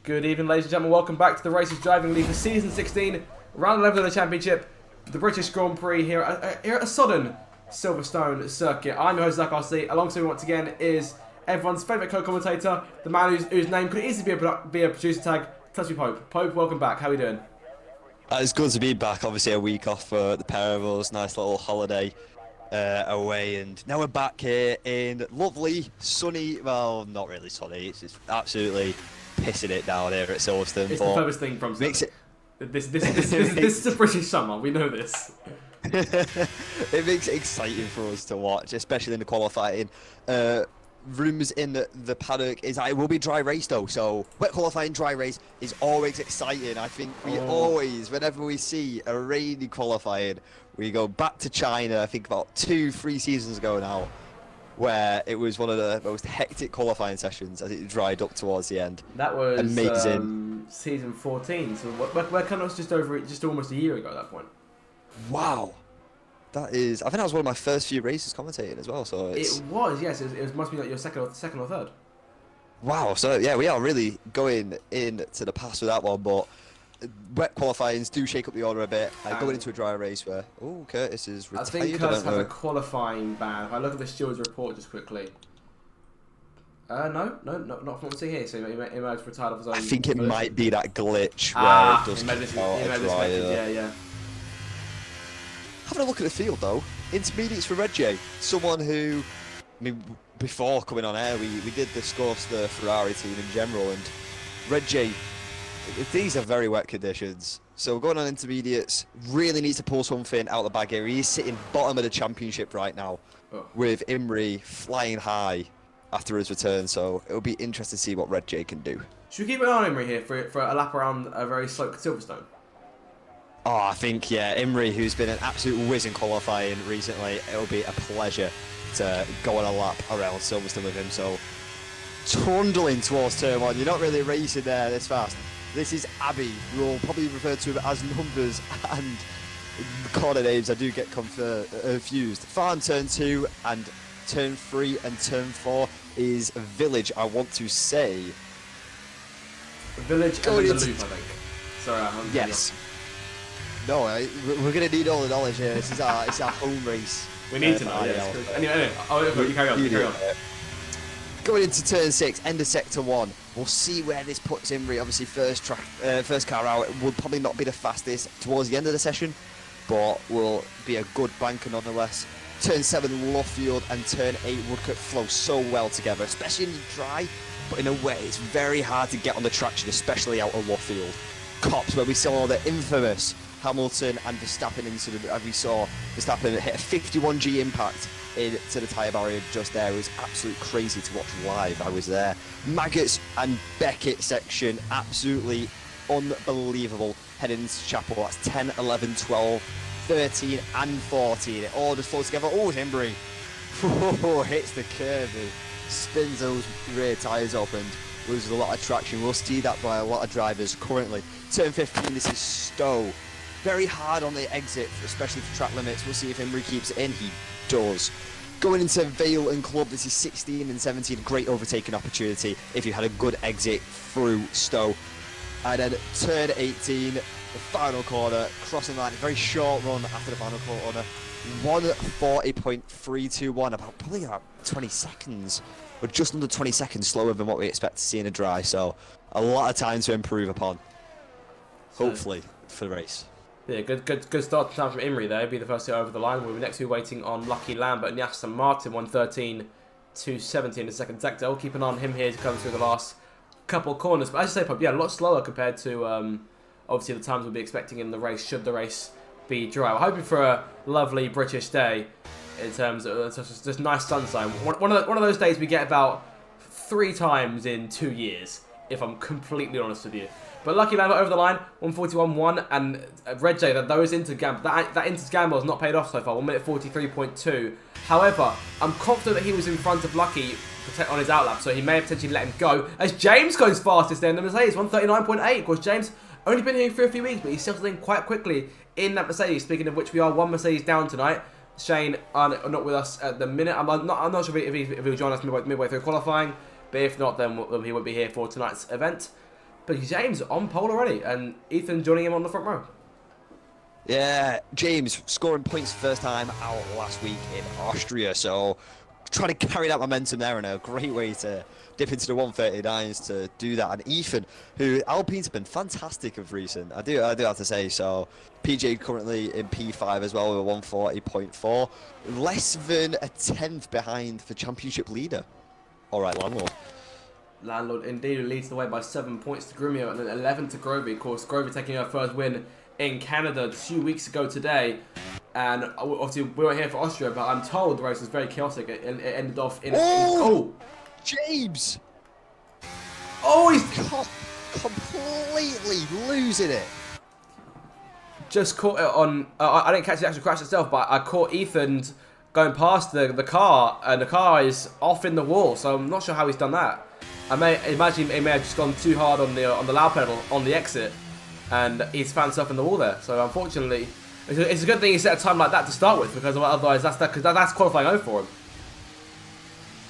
Good evening, ladies and gentlemen. Welcome back to the Racers Driving League for Season 16, round 11 of the Championship, the British Grand Prix here at a sodden Silverstone circuit. I'm your host, Zach RC. Alongside me once again is everyone's favourite co-commentator, the man whose name could easily be a producer tag, Touchy Pope. Pope, welcome back. How are we doing? It's good to be back. Obviously, a week off for the pair of us. Nice little holiday away, and now we're back here in lovely, sunny. Well, not really sunny. It's just absolutely pissing it down here at Silverstone. It's the furthest thing from makes it. This is a British summer. We know this. It makes it exciting for us to watch, especially in the qualifying. Rumours in the paddock is that it will be dry race though, so wet qualifying, dry race is always exciting. I think we always, whenever we see a rainy qualifying, we go back to China. I think about 2-3 seasons ago now, where it was one of the most hectic qualifying sessions as it dried up towards the end. That was amazing. Season 14, so we're kind of just almost a year ago at that point. Wow. That is, I think that was one of my first few races commentating as well. So it's... It was, yes. It must be like your second or third. Wow. So yeah, we are really going into the past with that one. But wet qualifyings do shake up the order a bit. Going into a dry race where Curtis is retired. I think Curtis has a qualifying ban. If I look at the Stewards report just quickly. No, not from what I'm seeing here. So he might have retired off his own. I think it might be that glitch where it does yeah. Having a look at the field though, intermediates for Red J, someone who, I mean, before coming on air, we did discuss the Ferrari team in general, and Red J, these are very wet conditions. So going on intermediates, really needs to pull something out of the bag here. He's sitting bottom of the championship right now, with Imrie flying high after his return. So it'll be interesting to see what Red J can do. Should we keep an eye on Imrie here for a lap around a very sloped Silverstone? Oh, I think, yeah, Imrie, who's been an absolute whiz in qualifying recently, it'll be a pleasure to go on a lap around Silverstone with him. So, trundling towards turn one, you're not really racing there this fast. This is Abbey, you'll probably refer to as numbers and corner names. I do get confused. Farm turn 2 and turn 3 and turn 4 is Village, I want to say. Village and the loop, I think. Sorry, yes. No, we're going to need all the knowledge here. It's our home race. We need to know, yes. Anyway, you carry on. Going into turn 6, end of sector 1. We'll see where this puts Imrie. Obviously, first car out will probably not be the fastest towards the end of the session, but will be a good banker nonetheless. Turn 7, Luffield, and turn 8, Woodcote flow so well together, especially in the dry, but in a way, it's very hard to get on the traction, especially out of Luffield. Cops, where we saw the infamous Hamilton and Verstappen incident, as we saw Verstappen hit a 51G impact into the tyre barrier just there. It was absolutely crazy to watch live. I was there. Maggots and Beckett section, absolutely unbelievable. Heading into Chapel, that's 10, 11, 12, 13 and 14. It all just flows together. Oh, Imrie. Hits the curve. Spins those rear tyres up and loses a lot of traction. We'll see that by a lot of drivers currently. Turn 15, this is Stowe. Very hard on the exit, especially for track limits. We'll see if Imrie keeps it in. He does. Going into Vale and Club, this is 16 and 17. Great overtaking opportunity if you had a good exit through Stowe. And then turn 18, the final corner, crossing the line. Very short run after the final corner. 1:40.321, probably about 20 seconds. Or just under 20 seconds slower than what we expect to see in a dry. So a lot of time to improve upon. Hopefully for the race. Yeah, good start time from Imrie there. He'll be the first to go over the line. We'll be next to be waiting on Lucky Lambert and Aston Martin, 1:13.270 in the second sector. We'll keep an eye on him here to come through the last couple of corners. But as you say, Pope, yeah, a lot slower compared to obviously the times we'll be expecting in the race, should the race be dry. We're hoping for a lovely British day in terms of just nice sunshine. One of those days we get about 3 times in 2 years, if I'm completely honest with you. But Lucky Lambert over the line, 1:41.1, and Red J, that into gamble has not paid off so far, 1:43.2. However, I'm confident that he was in front of Lucky on his outlap, so he may have potentially let him go. As James goes fastest there in the Mercedes, 1:39.8. Of course, James only been here for a few weeks, but he's settled in quite quickly in that Mercedes. Speaking of which, we are 1 Mercedes down tonight. Shane are not with us at the minute. I'm not sure if he'll join us midway through qualifying, but if not, then he won't be here for tonight's event. But James on pole already, and Ethan joining him on the front row. Yeah, James scoring points first time out last week in Austria, so trying to carry that momentum there, and a great way to dip into the 139s to do that. And Ethan, who Alpine's have been fantastic of recent, I do have to say. So PJ currently in P5 as well with a 140.4, less than a tenth behind the championship leader. All right, Landlord. Landlord indeed, who leads the way by 7 points to Grumio and then 11 to Grovey. Of course, Grovey taking her first win in Canada 2 weeks ago today. And obviously, we weren't here for Austria, but I'm told the race was very chaotic. It ended off in... James! Oh, he's... completely losing it. Just caught it on... I didn't catch the actual crash itself, but I caught Ethan going past the car, and the car is off in the wall, so I'm not sure how he's done that. I may imagine he may have just gone too hard on the loud pedal on the exit, and he's found himself in the wall there. So unfortunately, it's a good thing he set a time like that to start with, because otherwise that's qualifying over for him.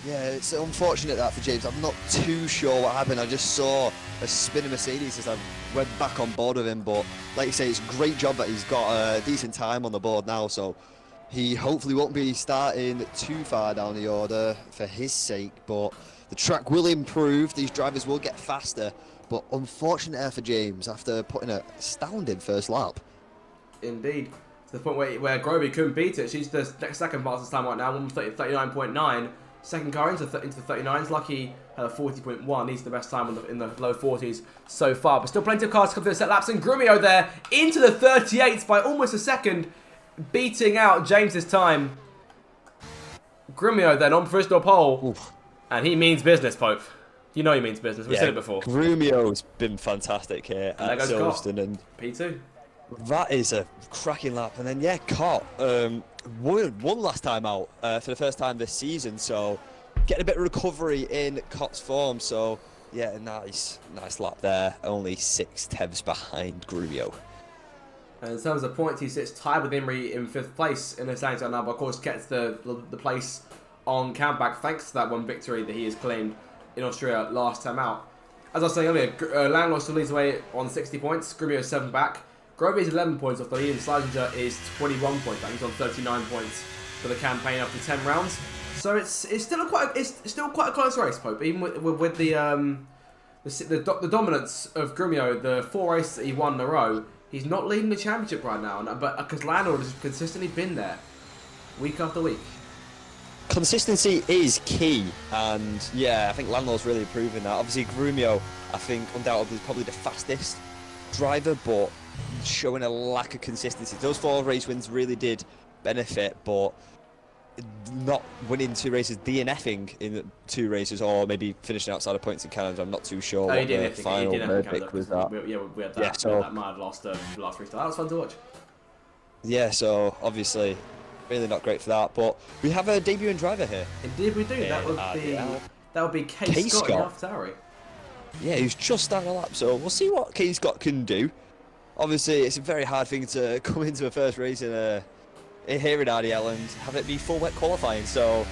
Yeah, it's unfortunate that for James. I'm not too sure what happened. I just saw a spinning Mercedes as I went back on board with him. But like you say, it's a great job that he's got a decent time on the board now. So he hopefully won't be starting too far down the order for his sake. But the track will improve. These drivers will get faster. But unfortunate there for James after putting an astounding first lap. Indeed. To the point where Grovey couldn't beat it. She's the second fastest time right now, 1:39.9. Second car into the 39s. Lucky had a 40.1. He's the best time in the low 40s so far. But still plenty of cars to come through the set laps. And Grumio there into the 38s by almost a second, beating out James's time. Grumio then on provisional pole. Oof. And he means business, Pope. You know he means business. We've said it before. Grumio's been fantastic here at Silverstone. And P2. That is a cracking lap. And then, yeah, Cott won last time out for the first time this season. So getting a bit of recovery in Cott's form. So, yeah, nice lap there. Only 6/10 behind Grumio. And in terms of points, he sits tied with Imrie in 5th place in the standings right now. But, of course, gets the place on countback thanks to that one victory that he has claimed in Austria last time out. As I was saying earlier, Langlois still leads the way on 60 points. Grumio 7 back. Grovey is 11 points off the lead, and Slazenger is 21 points back. He's on 39 points for the campaign after 10 rounds. So it's still quite a close race, Pope. Even with the dominance of Grumio, the 4 races that he won in a row, he's not leading the championship right now. But because Landlord has consistently been there, week after week. Consistency is key, and yeah, I think Landlord's really improving that. Obviously, Grumio, I think, undoubtedly probably the fastest driver, but showing a lack of consistency. Those 4 race wins really did benefit, but not winning 2 races, DNFing in 2 races, or maybe finishing outside of points in Canada. I'm not too sure what the final verdict was that. We had that. Yeah, so that might have lost the last restart. That was fun to watch. Yeah, so obviously really not great for that, but we have a debuting driver here. Indeed we do. That would be Kay Scott in AlphaTauri. Yeah, he's just started a lap, so we'll see what Kay Scott can do. Obviously, it's a very hard thing to come into a first race here in RDL and have it be full wet qualifying. So,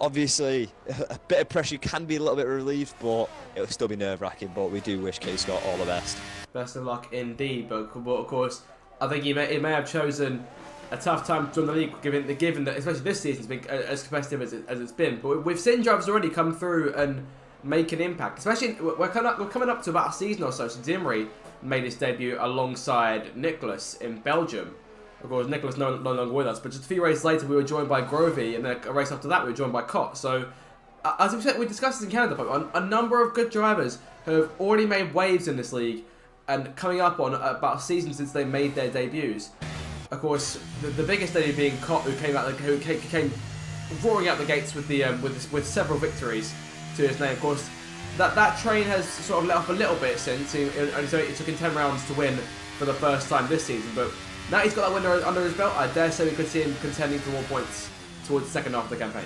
obviously, a bit of pressure can be a little bit relieved, but it'll still be nerve-wracking. But we do wish Kay Scott all the best. Best of luck indeed. But of course, I think he may have chosen a tough time to join the league, given that especially this season's been as competitive as it's been. But we've seen drivers already come through and make an impact. Especially we're coming up to about a season or so since Imrie made his debut alongside Nicholas in Belgium. Of course, Nicholas no longer with us, but just a few races later we were joined by Grovey, and then a race after that we were joined by Cott. So, as we said, we discussed this in Canada, a number of good drivers have already made waves in this league, and coming up on about a season since they made their debuts. Of course, the biggest debut being Cott, who came roaring out the gates with with several victories to his name. Of course, that train has sort of let off a little bit since, and so it took him 10 rounds to win for the first time this season. But now he's got that win under his belt, I dare say we could see him contending for more points towards the second half of the campaign.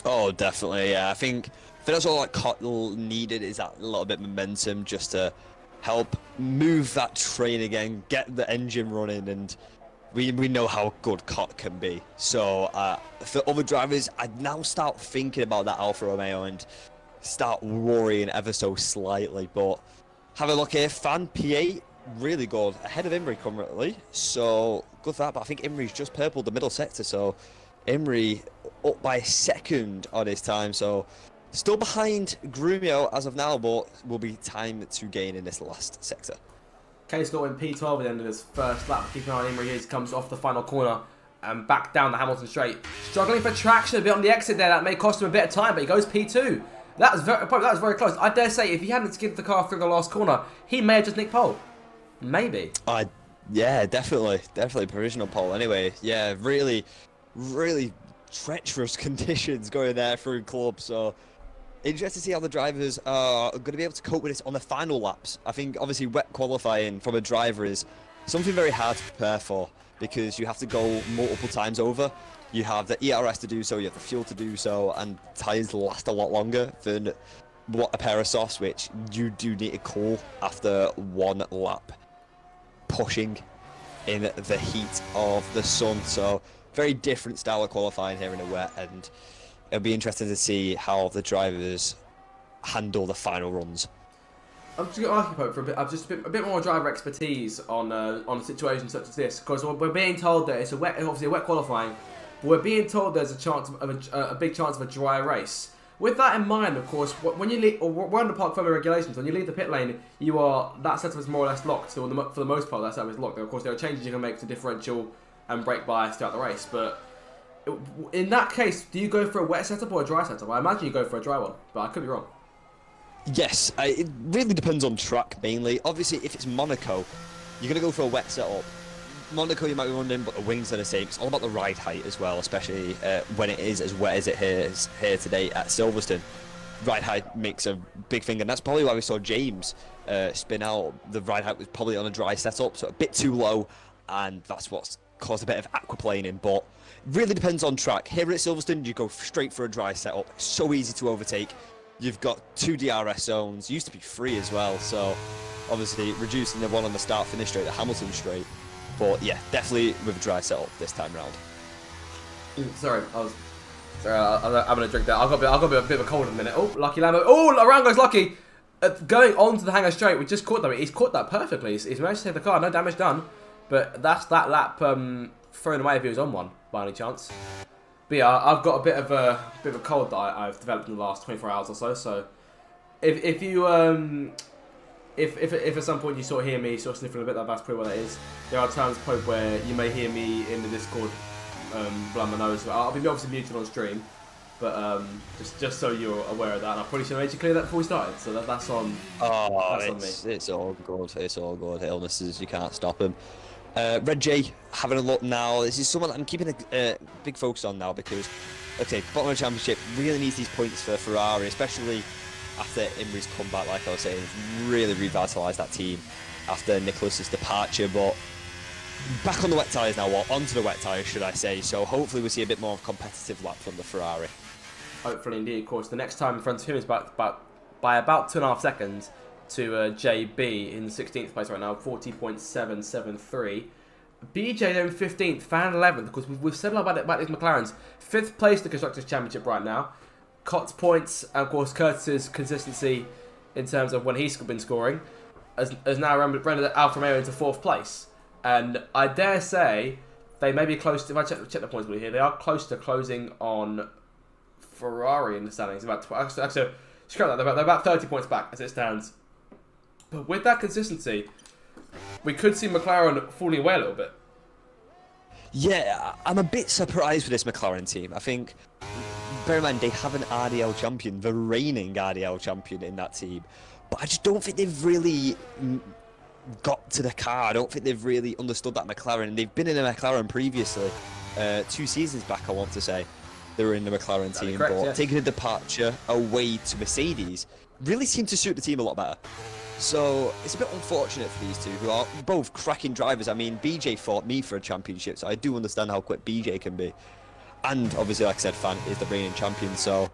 Oh, definitely, yeah. I think that's all that Cott needed, is that little bit of momentum just to help move that train again, get the engine running, and we know how good Cott can be. So for other drivers, I'd now start thinking about that Alfa Romeo and start worrying ever so slightly. But Have a look here. Fan P8, really good. Ahead of Imri currently, so good for that. But I think Imri's just purpled the middle sector, so Imri up by a second on his time. So still behind Grumio as of now, but will be time to gain in this last sector. Case got in P12 at the end of his first lap. Keeping an eye on Imri here, comes off the final corner and back down the Hamilton straight. Struggling for traction a bit on the exit there. That may cost him a bit of time, but he goes P2. That was very close. I dare say if he hadn't skidded the car through the last corner, he may have just nicked pole. Maybe. Yeah, definitely provisional pole. Anyway, yeah, really treacherous conditions going there through club. So interested to see how the drivers are going to be able to cope with this on the final laps. I think obviously wet qualifying from a driver is something very hard to prepare for because you have to go multiple times over. You have the ERS to do so, you have the fuel to do so, and tyres last a lot longer than what a pair of softs, which you do need to cool after one lap, pushing in the heat of the sun. So very different style of qualifying here in the wet, and it'll be interesting to see how the drivers handle the final runs. I'm just going to ask you, Pope, for a bit more driver expertise on a situation such as this, because we're being told that it's obviously a wet qualifying. We're being told there's a chance of a big chance of a dry race. With that in mind, of course, when you leave, or we're under park firmware regulations, when you leave the pit lane, that setup is more or less locked. So for the most part, that setup is locked. Of course, there are changes you can make to differential and brake bias throughout the race. But in that case, do you go for a wet setup or a dry setup? I imagine you go for a dry one, but I could be wrong. Yes, it really depends on track mainly. Obviously, if it's Monaco, you're going to go for a wet setup. Monaco you might be running, but the wings are the same. It's all about the ride height as well, especially when it is as wet as it is here today at Silverstone. Ride height makes a big thing, and that's probably why we saw James spin out. The ride height was probably on a dry setup, so a bit too low, and that's what's caused a bit of aquaplaning. But it really depends on track. Here at Silverstone, you go straight for a dry setup. It's so easy to overtake. You've got 2 DRS zones, used to be 3 as well, so obviously reducing the one on the start-finish straight, the Hamilton straight. But yeah, definitely with a dry setup this time round. Sorry, I'm gonna drink that. I've got a bit of a cold in a minute. Oh, Lucky Lambo. Oh, around goes Lucky. Going on to the hangar straight, we just caught that. He's caught that perfectly. He's managed to save the car. No damage done. But that's that lap thrown away if he was on one by any chance. But yeah, I've got a bit of a cold that I've developed in the last 24 hours or so. So if at some point you sort of hear me sort of sniffing a bit, that's probably what that is. There are times, Pope, where you may hear me in the Discord blow my nose. I'll be obviously muted on stream, but just so you're aware of that. And I probably should have made you clear that before we started. So that's on. Oh, that's on me. It's all good. It's all good. Illnesses, you can't stop them. Red J, having a look now. This is someone that I'm keeping a big focus on now because, okay, bottom of the championship really needs these points for Ferrari, especially after Imri's comeback, like I was saying, really revitalised that team after Nicholas's departure. But back on the wet tyres now, or onto the wet tyres, should I say. So hopefully we'll see a bit more of a competitive lap from the Ferrari. Hopefully, indeed. Of course, the next time in front of him is by about 2.5 seconds to JB in 16th place right now, 40.773. BJ then 15th, Fan 11th. Of course, we've said a lot about these McLarens. 5th place in the Constructors' Championship right now. Cott's points, and of course Curtis's consistency in terms of when he's been scoring has now rendered Alfa Romeo into 4th place. And I dare say they may be close to, if I check the points here, they are close to closing on Ferrari in the standings. Actually, scrap that, they're about 30 points back as it stands. But with that consistency, we could see McLaren falling away a little bit. Yeah, I'm a bit surprised with this McLaren team. I think, bear in mind, they have an RDL champion, the reigning RDL champion in that team. But I just don't think they've really got to the car. I don't think they've really understood that McLaren. They've been in a McLaren previously, 2 seasons back, I want to say. They were in the McLaren team, correct, but yeah. taking a departure away to Mercedes really seemed to suit the team a lot better. So it's a bit unfortunate for these two, who are both cracking drivers. I mean, BJ fought me for a championship, so I do understand how quick BJ can be. And obviously, like I said, Fan is the reigning champion, so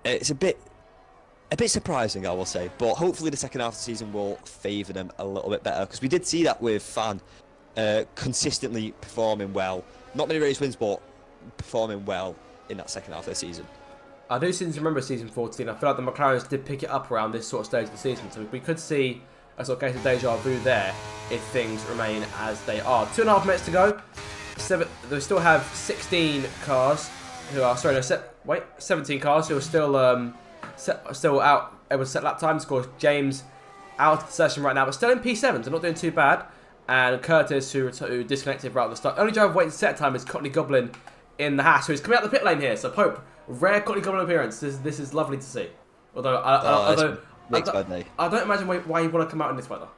it's a bit surprising, I will say. But hopefully the second half of the season will favour them a little bit better, because we did see that with Fan consistently performing well. Not many race wins, but performing well in that second half of the season. I do seem to remember season 14. I feel like the McLarens did pick it up around this sort of stage of the season, so we could see a sort of case of deja vu there if things remain as they are. 2.5 minutes to go. They still have 16 cars who are 17 cars who are still out able to set lap times. Of course, James out of the session right now, but still in P7, so not doing too bad. And Curtis, who disconnected right at the start. Only driver waiting set time is Courtney Goblin in the Haas, who's coming out the pit lane here. So Pope, rare Courtney Goblin appearance. This is lovely to see. Although I don't imagine why you want to come out in this weather.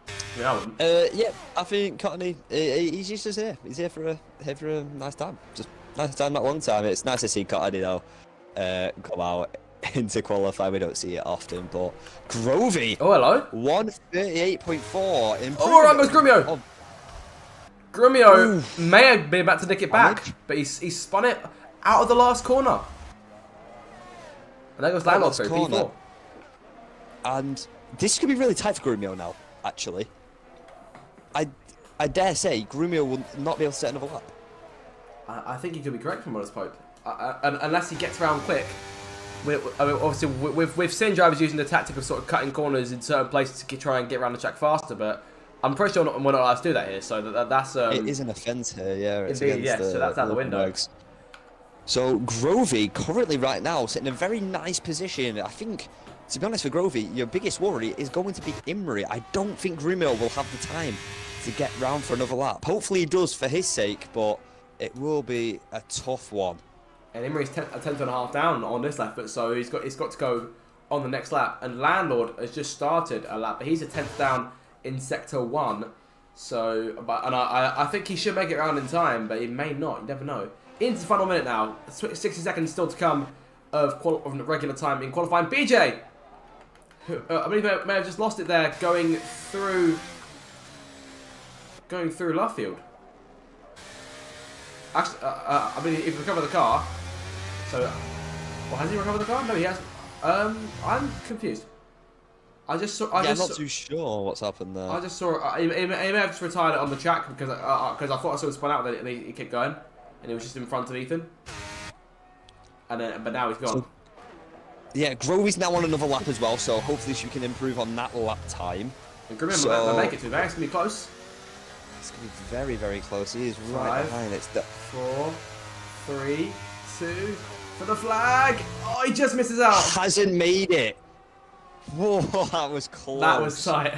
I mean, I wouldn't. Yeah, I think Courtney, he's just here. He's here for a nice time. Just nice time, not long time. It's nice to see Courtney though come out into qualify. We don't see it often, but Grovey. Oh, hello. 138.4. Oh, around goes Grumio. Oh. Grumio may have been about to nick it back, but he spun it out of the last corner. And there goes Landlord through P4. And this could be really tight for Grumio now, actually. I dare say Grumio will not be able to set another lap. I think he could be correct from Modest Pope. Unless he gets around quick. Obviously, we've seen drivers using the tactic of sort of cutting corners in certain places to try and get around the track faster, but I'm pretty sure we're not allowed to do that here. So that's it is an offence here, yeah. It's indeed, yes. So that's out the window. Regs. So Grovey currently right now sitting in a very nice position. I think, to be honest, for Grovey, your biggest worry is going to be Imrie. I don't think Grumio will have the time to get round for another lap. Hopefully he does for his sake, but it will be a tough one. And Imrie's a tenth and a half down on this lap, so he's got to go on the next lap. And Landlord has just started a lap, but he's a 10th down in Sector 1. So, I think he should make it around in time, but he may not. You never know. Into the final minute now. 60 seconds still to come of regular time in qualifying. BJ, who I believe may have just lost it there, going through Luffield. Actually, I mean, if he recovered the car. So, well, has he recovered the car? No, he hasn't. I'm confused. I'm not too sure what's happened there. I just saw. He may have just retired it on the track because I thought I saw him spun out and he kept going, and he was just in front of Ethan. But now he's gone. Yeah, Grovey's now on another lap as well, so hopefully she can improve on that lap time. And Grumio will make it to there. It's gonna be close. It's going to be very, very close. He is right behind it. 4, 3, 2, for the flag. Oh, he just misses out. Hasn't made it. Whoa, that was close. That was tight.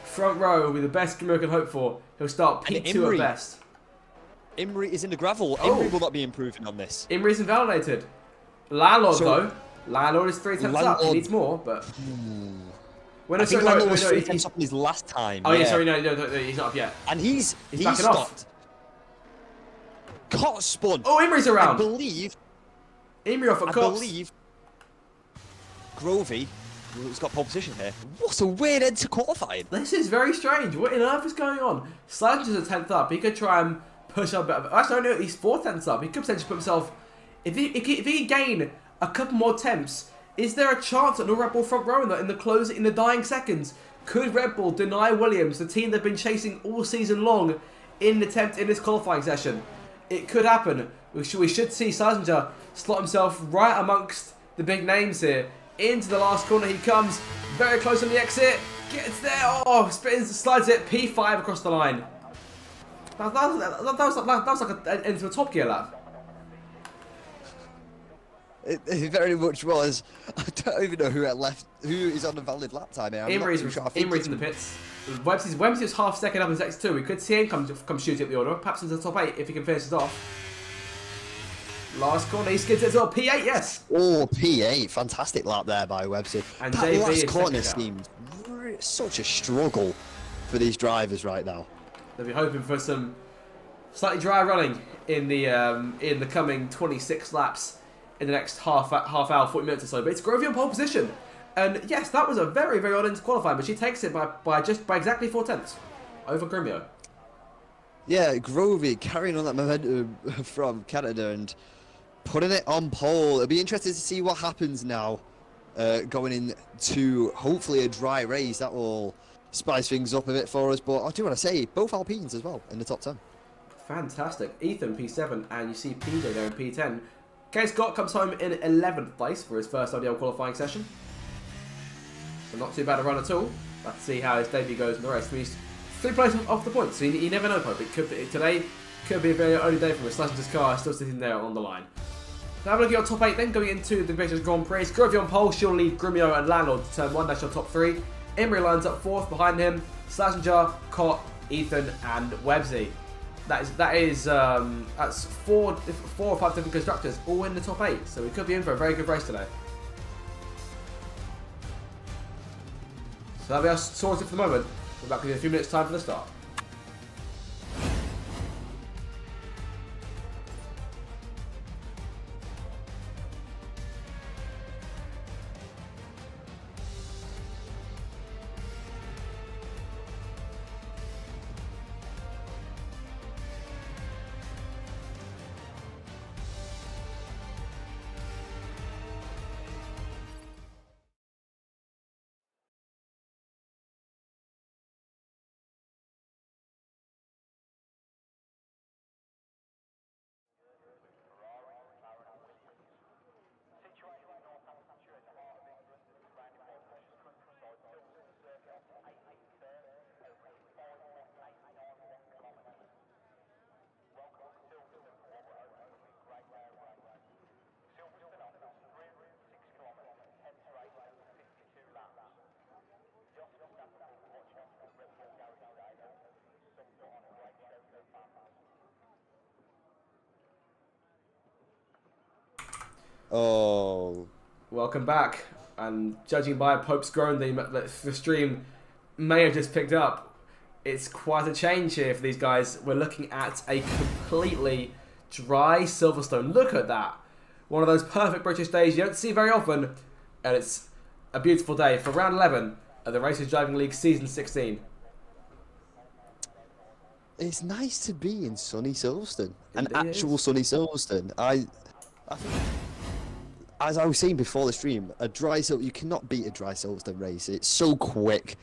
Front row will be the best Grumio can hope for. He'll start P2 at best. Imrie is in the gravel. Oh. Imrie will not be improving on this. Imrie's invalidated. Landlord, though. Landlord is 3 tenths up. He needs more, but... I think Landlord was 3 tenths up in his last time. Oh, yeah, sorry, no, he's not up yet. And he's backing stopped. off. Caught spun. Oh, Imrie's around. I believe... Imrie off at Cops. I believe... Grovey has got pole position here. What a weird end to qualifying. This is very strange. What on earth is going on? Slange is a 10th up. He could try and push up a bit. Actually, no, he's 4 tenths up. He could potentially put himself... If he gain a couple more temps, is there a chance at the Red Bull front row in the dying seconds? Could Red Bull deny Williams, the team they've been chasing all season long, in this qualifying session? It could happen. We should see Slazenger slot himself right amongst the big names here. Into the last corner he comes, very close on the exit, gets there, oh, spins, slides it, P5 across the line. That was like an into a Top Gear lap. It very much was. I don't even know who is on a valid lap time here. Imrie's in the pits. Webster's half second up in Sector 2. We could see him come shooting up the order, perhaps into the top 8 if he can finish it off. Last corner, he skids it as well. P8, yes. Oh, P8. Fantastic lap there by Webster. And that JB last corner seemed such a struggle for these drivers right now. They'll be hoping for some slightly dry running in the coming 26 laps in the next half hour, 40 minutes or so. But it's Grovey on pole position. And yes, that was a very, very odd end to qualifying, but she takes it by exactly 4 tenths over Grumio. Yeah, Grovey carrying on that momentum from Canada and putting it on pole. It'll be interesting to see what happens now going into hopefully a dry race. That will spice things up a bit for us. But I do want to say, both Alpines as well in the top 10. Fantastic. Ethan, P7, and you see PJ there in P10. Kay Scott comes home in 11th place for his first IDL qualifying session. So not too bad a run at all. Let's see how his debut goes in the race. He's 3 places off the point, so you never know, Pope. It could be, today could be a very early day for him. Slashenger's car still sitting there on the line. Now have a look at your top 8 then, going into the British Grand Prix. Scrovia on pole, she'll lead Grumio and Landlord to turn 1, that's your top 3. Imrie lines up 4th behind him. Slashenger, Cott, Ethan and Websy. That's 4 or 5 different constructors all in the top 8, so we could be in for a very good race today. So that'll be us sorted for the moment. We're back in a few minutes time for the start. Oh. Welcome back, and judging by Pope's groan the stream may have just picked up, it's quite a change here for these guys. We're looking at a completely dry Silverstone. Look at that. One of those perfect British days you don't see very often, and it's a beautiful day for round 11 of the Racers Driving League Season 16. It's nice to be in sunny Silverstone. An Indeed actual sunny Silverstone. I think, as I was saying before the stream, you cannot beat a dry Silverstone race. It's so quick.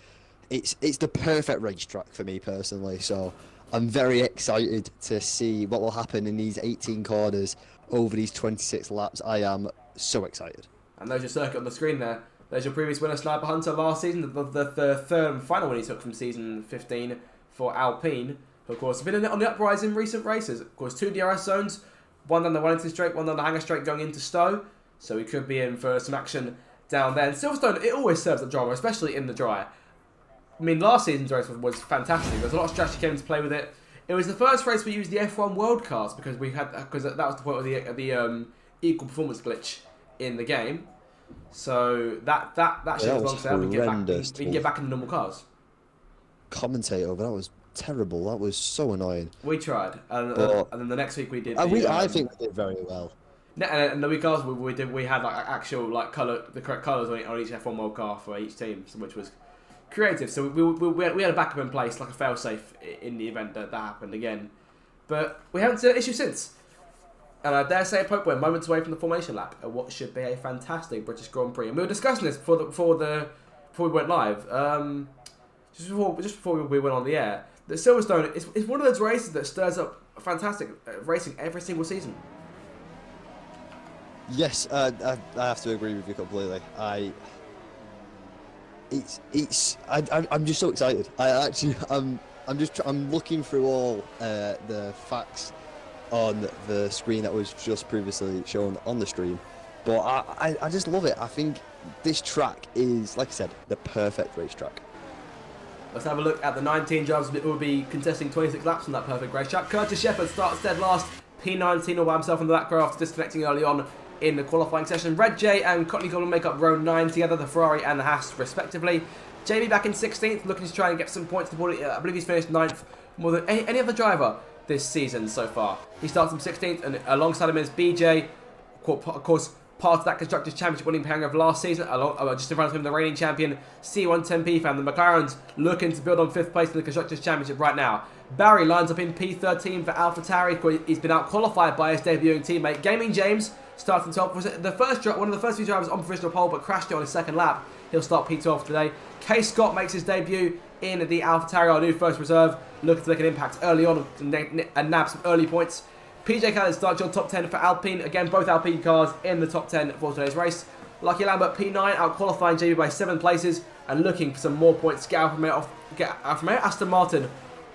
It's the perfect racetrack for me personally. So I'm very excited to see what will happen in these 18 corners over these 26 laps. I am so excited. And there's your circuit on the screen there. There's your previous winner, Sniper Hunter, last season. The third and final one he took from season 15 for Alpine. Of course, been on the uprise in recent races. Of course, 2 DRS zones, one down the Wellington Straight, one down the Hangar Straight going into Stowe. So we could be in for some action down there. And Silverstone, it always serves up drama, especially in the dry. I mean, last season's race was fantastic. There's a lot of strategy came into play with it. It was the first race we used the F1 World Cars because that was the point of the equal performance glitch in the game. So that should have belonged to them. We can get back into normal cars. Commentator, that was terrible. That was so annoying. We tried, and then the next week we did. I think we did very well. And the week after we had like actual like the correct colours on each F1 World Car for each team, which was creative. So we had a backup in place, like a failsafe in the event that happened again. But we haven't seen an issue since. And I dare say, Pope, we're moments away from the formation lap at what should be a fantastic British Grand Prix. And we were discussing this before we went live, just before we went on the air. That Silverstone is one of those races that stirs up fantastic racing every single season. Yes, I have to agree with you completely. I'm just so excited. I'm looking through all the facts on the screen that was just previously shown on the stream, but I just love it. I think this track is, like I said, the perfect racetrack. Let's have a look at the 19 drivers who will be contesting 26 laps on that perfect racetrack. Curtis Shepherd starts dead last, P19 all by himself in the back row after disconnecting early on in the qualifying session. Red J and Courtney Goldman make up row 9 together, the Ferrari and the Haas respectively. Jamie back in 16th, looking to try and get some points to the board. I believe he's finished 9th more than any other driver this season so far. He starts from 16th, and alongside him is BJ, of course, part of that Constructors' Championship winning pairing of last season. Just in front of him, the reigning champion, C110P fan. The McLarens looking to build on 5th place in the Constructors' Championship right now. Barry lines up in P13 for AlphaTauri. He's been out qualified by his debuting teammate. Gaming James starts in 12th. Was it one of the first few drivers on provisional pole, but crashed it on his second lap. He'll start P12 today. Kay Scott makes his debut in the AlphaTauri, our new first reserve, looking to make an impact early on and nab some early points. PJ Khaled starts on top 10 for Alpine. Again, both Alpine cars in the top 10 for today's race. Lucky Lambert P9 out qualifying JB by 7 places. and looking for some more points to get out from Aston Martin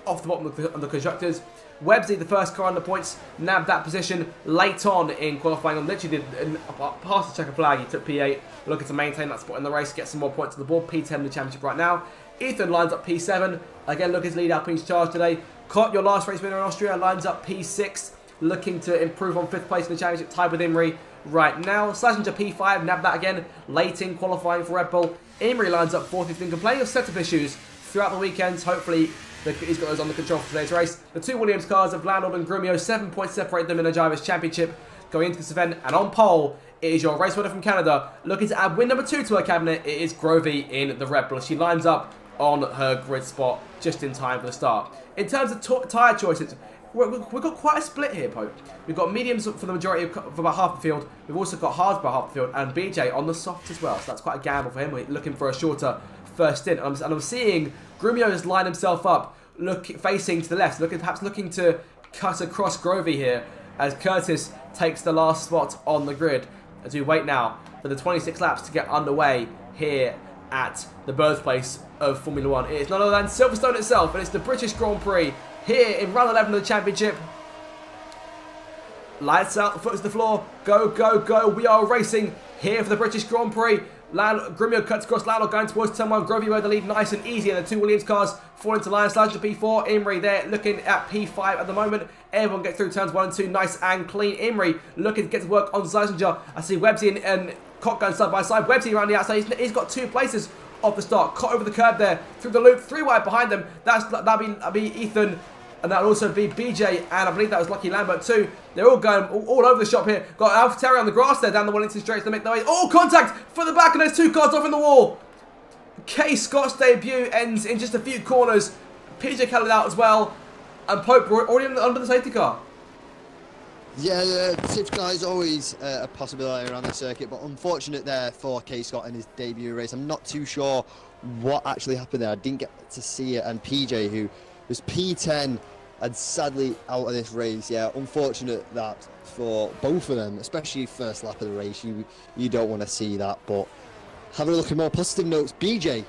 off the bottom of the constructors. Websy, the first car on the points, nabbed that position late on in qualifying and literally did past the checker flag. He took P8, looking to maintain that spot in the race, get some more points on the board. P10 in the championship right now. Ethan lines up P7. Again, looking to lead Alpine's charge today. Cott, your last race winner in Austria, lines up P6, looking to improve on 5th place in the championship, tied with Imri right now. Slashing to P5, nabbed that again, late in qualifying for Red Bull. Imri lines up 4th. He's been complaining of setup issues throughout the weekends. Hopefully, he's got those under control for today's race. The 2 Williams cars of Landau and Grumio, 7 points separate them in the Drivers' Championship going into this event. And on pole, it is your race winner from Canada, looking to add win number 2 to her cabinet. It is Grovey in the Red Bull. She lines up on her grid spot just in time for the start. In terms of tyre choices, we've got quite a split here, Pope. We've got mediums for the majority of about half the field. We've also got hards by half the field, and BJ on the soft as well. So that's quite a gamble for him. We're looking for a shorter first stint. And I'm seeing Grumio has lined himself up, facing to the left, perhaps looking to cut across Grovey here as Curtis takes the last spot on the grid. As we wait now for the 26 laps to get underway here at the birthplace of Formula 1. It is none other than Silverstone itself, and it's the British Grand Prix here in round 11 of the championship. Lights out, foot to the floor, go, go, go. We are racing here for the British Grand Prix. Grumio cuts across Landau going towards turn 1. Grovey with the lead, nice and easy, and the 2 Williams cars fall into line. Slash to P4. Imri there looking at P5 at the moment. Everyone gets through turns 1 and 2, nice and clean. Imri looking to get to work on Zeisinger. I see Websy and Cott going side by side. Websy around the outside. He's got 2 places off the start. Cott over the curb there, through the loop, 3 wide behind them. That'll be Ethan. And that'll also be BJ, and I believe that was Lucky Lambert too. They're all going all over the shop here. Got AlphaTauri on the grass there, down the Wellington straight to make their way. Oh, contact for the back, and there's 2 cars off in the wall. Kay Scott's debut ends in just a few corners. PJ Kelly out as well, and Pope already under the safety car. Yeah, the safety car is always a possibility around the circuit, but unfortunate there for Kay Scott in his debut race. I'm not too sure what actually happened there. I didn't get to see it, and PJ, who was P10 and sadly out of this race. Yeah, unfortunate that for both of them, especially first lap of the race. You don't want to see that, but having a look at more positive notes, BJ,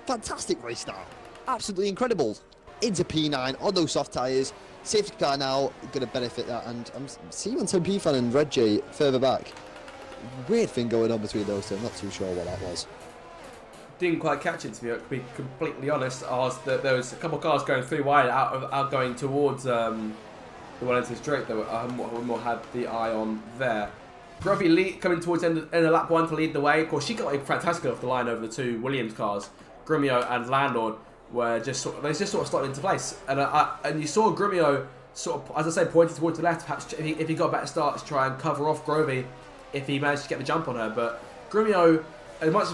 fantastic race start, absolutely incredible, into P9 on those soft tyres. Safety car now going to benefit that, and I'm seeing on P fan and Red J further back. Weird thing going on between those two. I'm not too sure what that was. Didn't quite catch it, to be completely honest. There was a couple of cars going 3 wide out going towards the Wellington Straight that more had the eye on there. Grovey coming towards the end of lap 1 to lead the way. Of course, she got fantastic off the line over the 2 Williams cars. Grumio and Landau were just sort of slotted into place, and you saw Grumio sort of, as I say, pointing towards the left. Perhaps if he got a better start to try and cover off Grovey, if he managed to get the jump on her. But Grumio, as much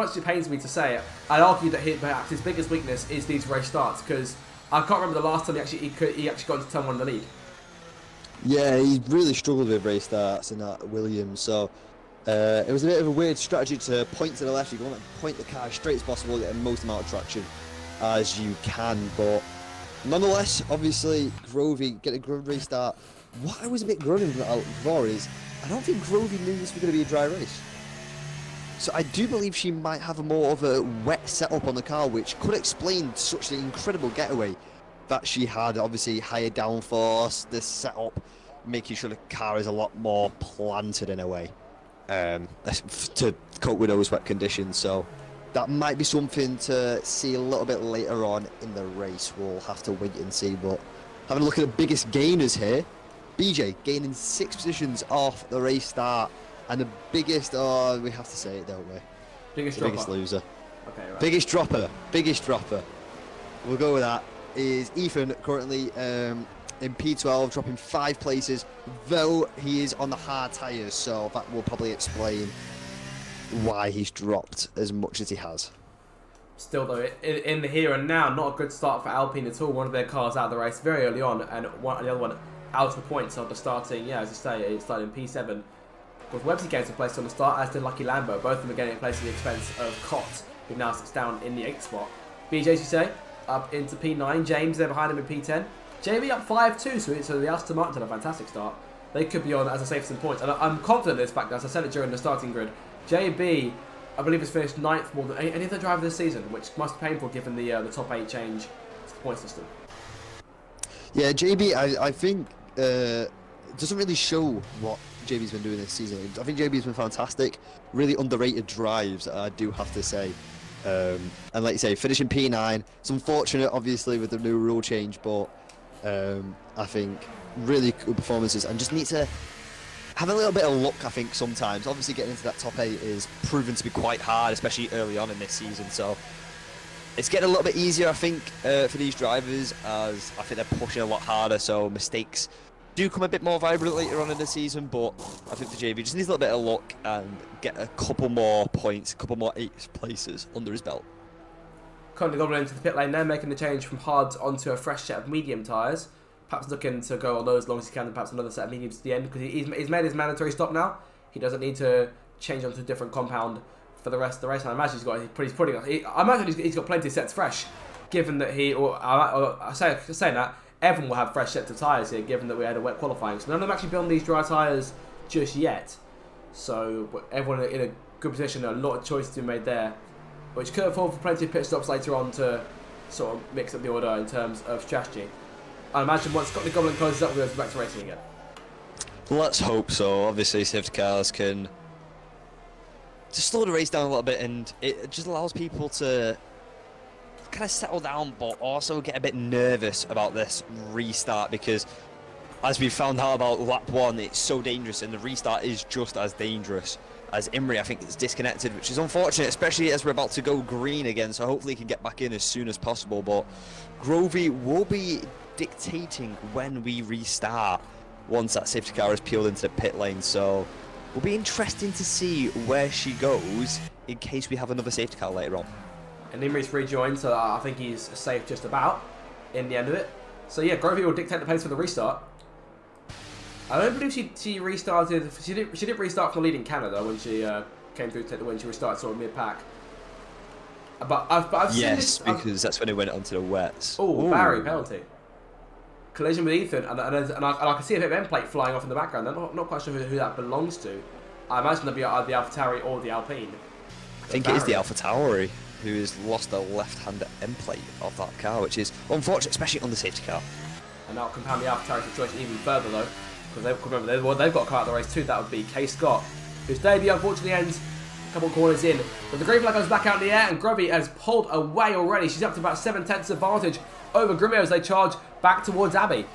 as it pains me to say it, I'd argue that perhaps his biggest weakness is these race starts, because I can't remember the last time he actually got into turn 1 in the lead. Yeah, he really struggled with race starts in that Williams, so it was a bit of a weird strategy to point to the left. You want to point the car as straight as possible, get the most amount of traction as you can, but nonetheless, obviously, Grovey get a good race start. What I was a bit growing for is, I don't think Grovey knew this was going to be a dry race. So I do believe she might have more of a wet setup on the car, which could explain such an incredible getaway that she had. Obviously, higher downforce, the setup, making sure the car is a lot more planted in a way to cope with those wet conditions. So that might be something to see a little bit later on in the race. We'll have to wait and see. But having a look at the biggest gainers here, BJ gaining 6 positions off the race start. And the biggest, we have to say it, don't we? Biggest loser. Okay, right. Biggest dropper. We'll go with that. Is Ethan currently in P12, dropping 5 places, though he is on the hard tyres, so that will probably explain why he's dropped as much as he has. Still though, in the here and now, not a good start for Alpine at all. One of their cars out of the race very early on, and the other one out of the points after starting, as you say, it started in P7. With Websy getting placed on the start, as did Lucky Lambo. Both of them are getting placed at the expense of Cott, who now sits down in the 8th spot. BJ, as you say, up into P9. James there behind him in P10. JB up 5-2, so the Aston Martin had a fantastic start. They could be on, as I say, for some points. And I'm confident in this fact, as I said it during the starting grid. JB I believe has finished 9th more than any other driver this season, which must be painful given the top 8 change to the point system. Yeah, JB, I think doesn't really show what JB's been doing this season. I think JB's been fantastic, really underrated drives, I do have to say. And like you say, finishing P9, it's unfortunate obviously with the new rule change, but I think really good performances, and just need to have a little bit of luck, I think, sometimes. Obviously getting into that top 8 is proven to be quite hard, especially early on in this season, so it's getting a little bit easier, I think, for these drivers, as I think they're pushing a lot harder, so mistakes do come a bit more vibrant later on in the season, but I think the JV just needs a little bit of luck and get a couple more points, a couple more 8th places under his belt. Conor Goblin into the pit lane there, making the change from hards onto a fresh set of medium tyres. Perhaps looking to go on those as long as he can, and perhaps another set of mediums to the end, because he's made his mandatory stop now. He doesn't need to change onto a different compound for the rest of the race. And I imagine I imagine he's got plenty of sets fresh, given that saying that, everyone will have fresh sets of tyres here, given that we had a wet qualifying. So none of them actually building these dry tyres just yet. So everyone in a good position, a lot of choices to be made there, which could afford for plenty of pit stops later on to sort of mix up the order in terms of strategy. I imagine once Scotty Goblin closes up, we'll go back to racing again. Let's hope so. Obviously, safety cars can just slow the race down a little bit, and it just allows people to kind of settle down, but also get a bit nervous about this restart, because as we found out about lap 1, it's so dangerous, and the restart is just as dangerous. As Imrie, I think, is disconnected, which is unfortunate, especially as we're about to go green again, so hopefully he can get back in as soon as possible. But Grovey will be dictating when we restart once that safety car is peeled into the pit lane, so it'll be interesting to see where she goes in case we have another safety car later on. And Imrie's rejoined, so I think he's safe just about in the end of it. So yeah, Grovey will dictate the pace for the restart. I don't believe she restarted. She didn't restart from the lead in Canada when she came through to take the win. She restarted sort of mid-pack. But I've seen this. Because that's when it went onto the wets. Oh, Barry penalty. Collision with Ethan, and I can see a bit of end plate flying off in the background. I'm not quite sure who that belongs to. I imagine that'd be either the AlphaTauri or the Alpine. I think it is the AlphaTauri who has lost the left-hand end plate of that car, which is unfortunate, especially on the safety car. And that'll compound the AlphaTauri situation even further, though, because they've got a car out of the race too. That would be Kay Scott, whose debut unfortunately ends a couple of corners in. But the green flag goes back out in the air, and Grovey has pulled away already. She's up to about 7/10 advantage over Grimio as they charge back towards Abby.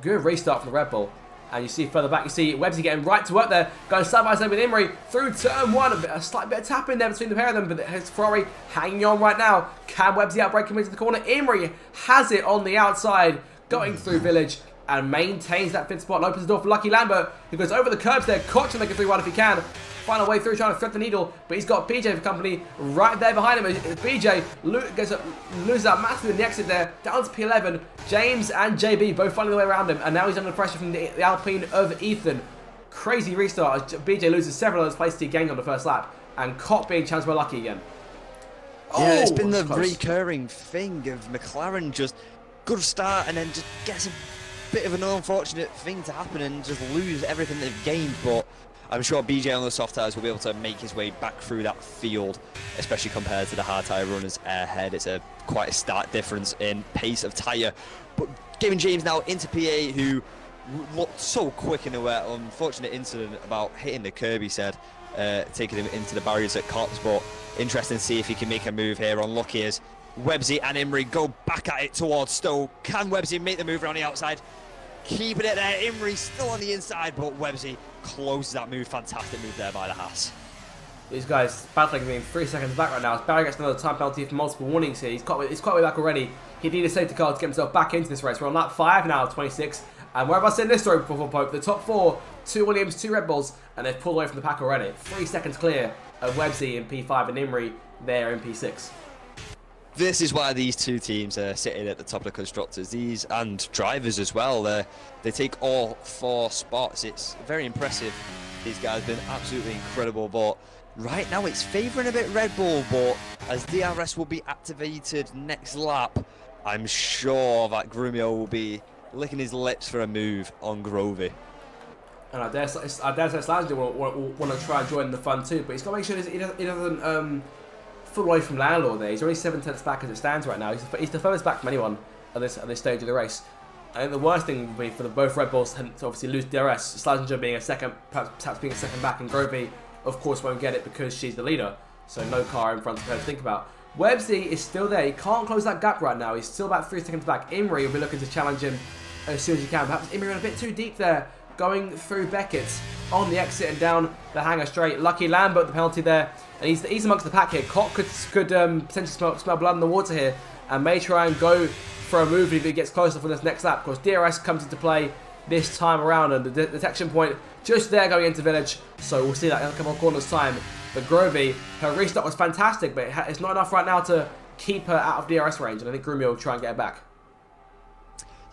Good restart from the Red Bull. And you see further back, you see Websy getting right to work there, going side by side with Imrie through turn 1. A slight bit of tap in there between the pair of them, but it's Ferrari hanging on right now. Can Websy outbreak him into the corner? Imrie has it on the outside, going through Village, and maintains that 5th spot and opens the door for Lucky Lambert, who goes over the curbs there. Koch to make a 3-1 if he can. Find a way through, trying to thread the needle, but he's got BJ for company right there behind him. BJ loses out massively in the exit there, down to P11. James and JB both finding their way around him, and now he's under pressure from the Alpine of Ethan. Crazy restart as BJ loses several of those places he gained on the first lap, and Koch being challenged by Lucky again. Yeah, it's been the recurring thing of McLaren just good start and then just gets a bit of an unfortunate thing to happen and just lose everything they've gained, but I'm sure BJ on the soft tyres will be able to make his way back through that field, especially compared to the hard tyre runners ahead. It's quite a stark difference in pace of tyre. But Gavin James now into PA, who looked so quick in a wet. Unfortunate incident about hitting the curb, he said, taking him into the barriers at Cops. But interesting to see if he can make a move here. Unlucky as Websy and Imrie go back at it towards Stowe. Can Websy make the move around the outside? Keeping it there, Imrie still on the inside, but Websy closes that move. Fantastic move there by the Haas. These guys battling being 3 seconds back right now. As Barry gets another time penalty for multiple warnings here. He's quite way back already. He needed a safety car to get himself back into this race. We're on lap 5 now, 26. And where have I seen this story before, Pope? The top 4, 2 Williams, 2 Red Bulls, and they've pulled away from the pack already. 3 seconds clear of Websy in P5 and Imrie there in P6. This is why these two teams are sitting at the top of the constructors. These and drivers as well. They take all 4 spots. It's very impressive. These guys have been absolutely incredible. But right now it's favouring a bit Red Bull. But as DRS will be activated next lap, I'm sure that Grumio will be licking his lips for a move on Grovey. And I dare say Slazenger will want to try and join the fun too, but he's got to make sure he doesn't fall away from Landlord there. He's only 7/10 back as it stands right now. He's the furthest back from anyone at this stage of the race. I think the worst thing would be for both Red Bulls to obviously lose DRS. Slazenger being a second, perhaps being a second back, and Grovey, of course, won't get it because she's the leader. So no car in front of her to think about. Websy is still there. He can't close that gap right now. He's still about 3 seconds back. Imrie will be looking to challenge him as soon as he can. Perhaps Imrie went a bit too deep there, going through Beckett on the exit and down the hanger straight. Lucky Lambert, the penalty there. And he's amongst the pack here. Cock could potentially smell blood in the water here and may try and go for a move if he gets closer for this next lap. Of course, DRS comes into play this time around, and the detection point just there going into Village. So we'll see that in a couple of corners' time. But Grovey, her restart was fantastic, but it's not enough right now to keep her out of DRS range, and I think Grumio will try and get her back.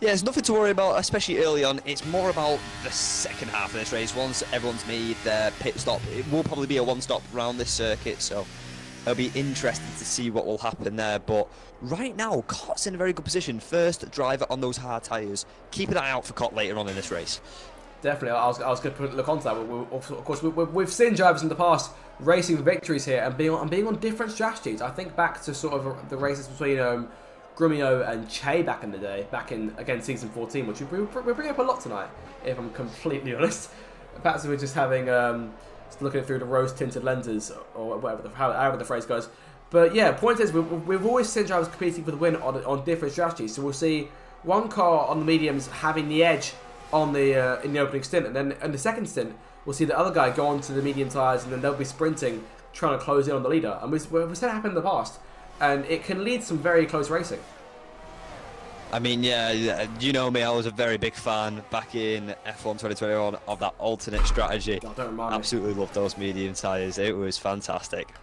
Yeah, there's nothing to worry about, especially early on. It's more about the second half of this race. Once everyone's made their pit stop, it will probably be a one-stop round this circuit, so it'll be interesting to see what will happen there. But right now, Cott's in a very good position. First driver on those hard tyres. Keep an eye out for Cott later on in this race. Definitely, I was going to look onto that. Of course, we've seen drivers in the past racing victories here and being on different strategies. I think back to sort of the races between Grumio and Che back in the day, back in, again, season 14, which we bring up a lot tonight, if I'm completely honest. Perhaps we're just having, just looking through the rose-tinted lenses, or whatever however the phrase goes. But yeah, point is, we've always seen drivers competing for the win on different strategies. So we'll see one car on the mediums having the edge on the in the opening stint, and then in the second stint, we'll see the other guy go on to the medium tyres, and then they'll be sprinting, trying to close in on the leader. And we've seen it happen in the past. And it can lead to some very close racing. I mean, yeah, you know me, I was a very big fan back in F1 2021 of that alternate strategy. Oh, don't remind me. Absolutely loved those medium tyres. It was fantastic.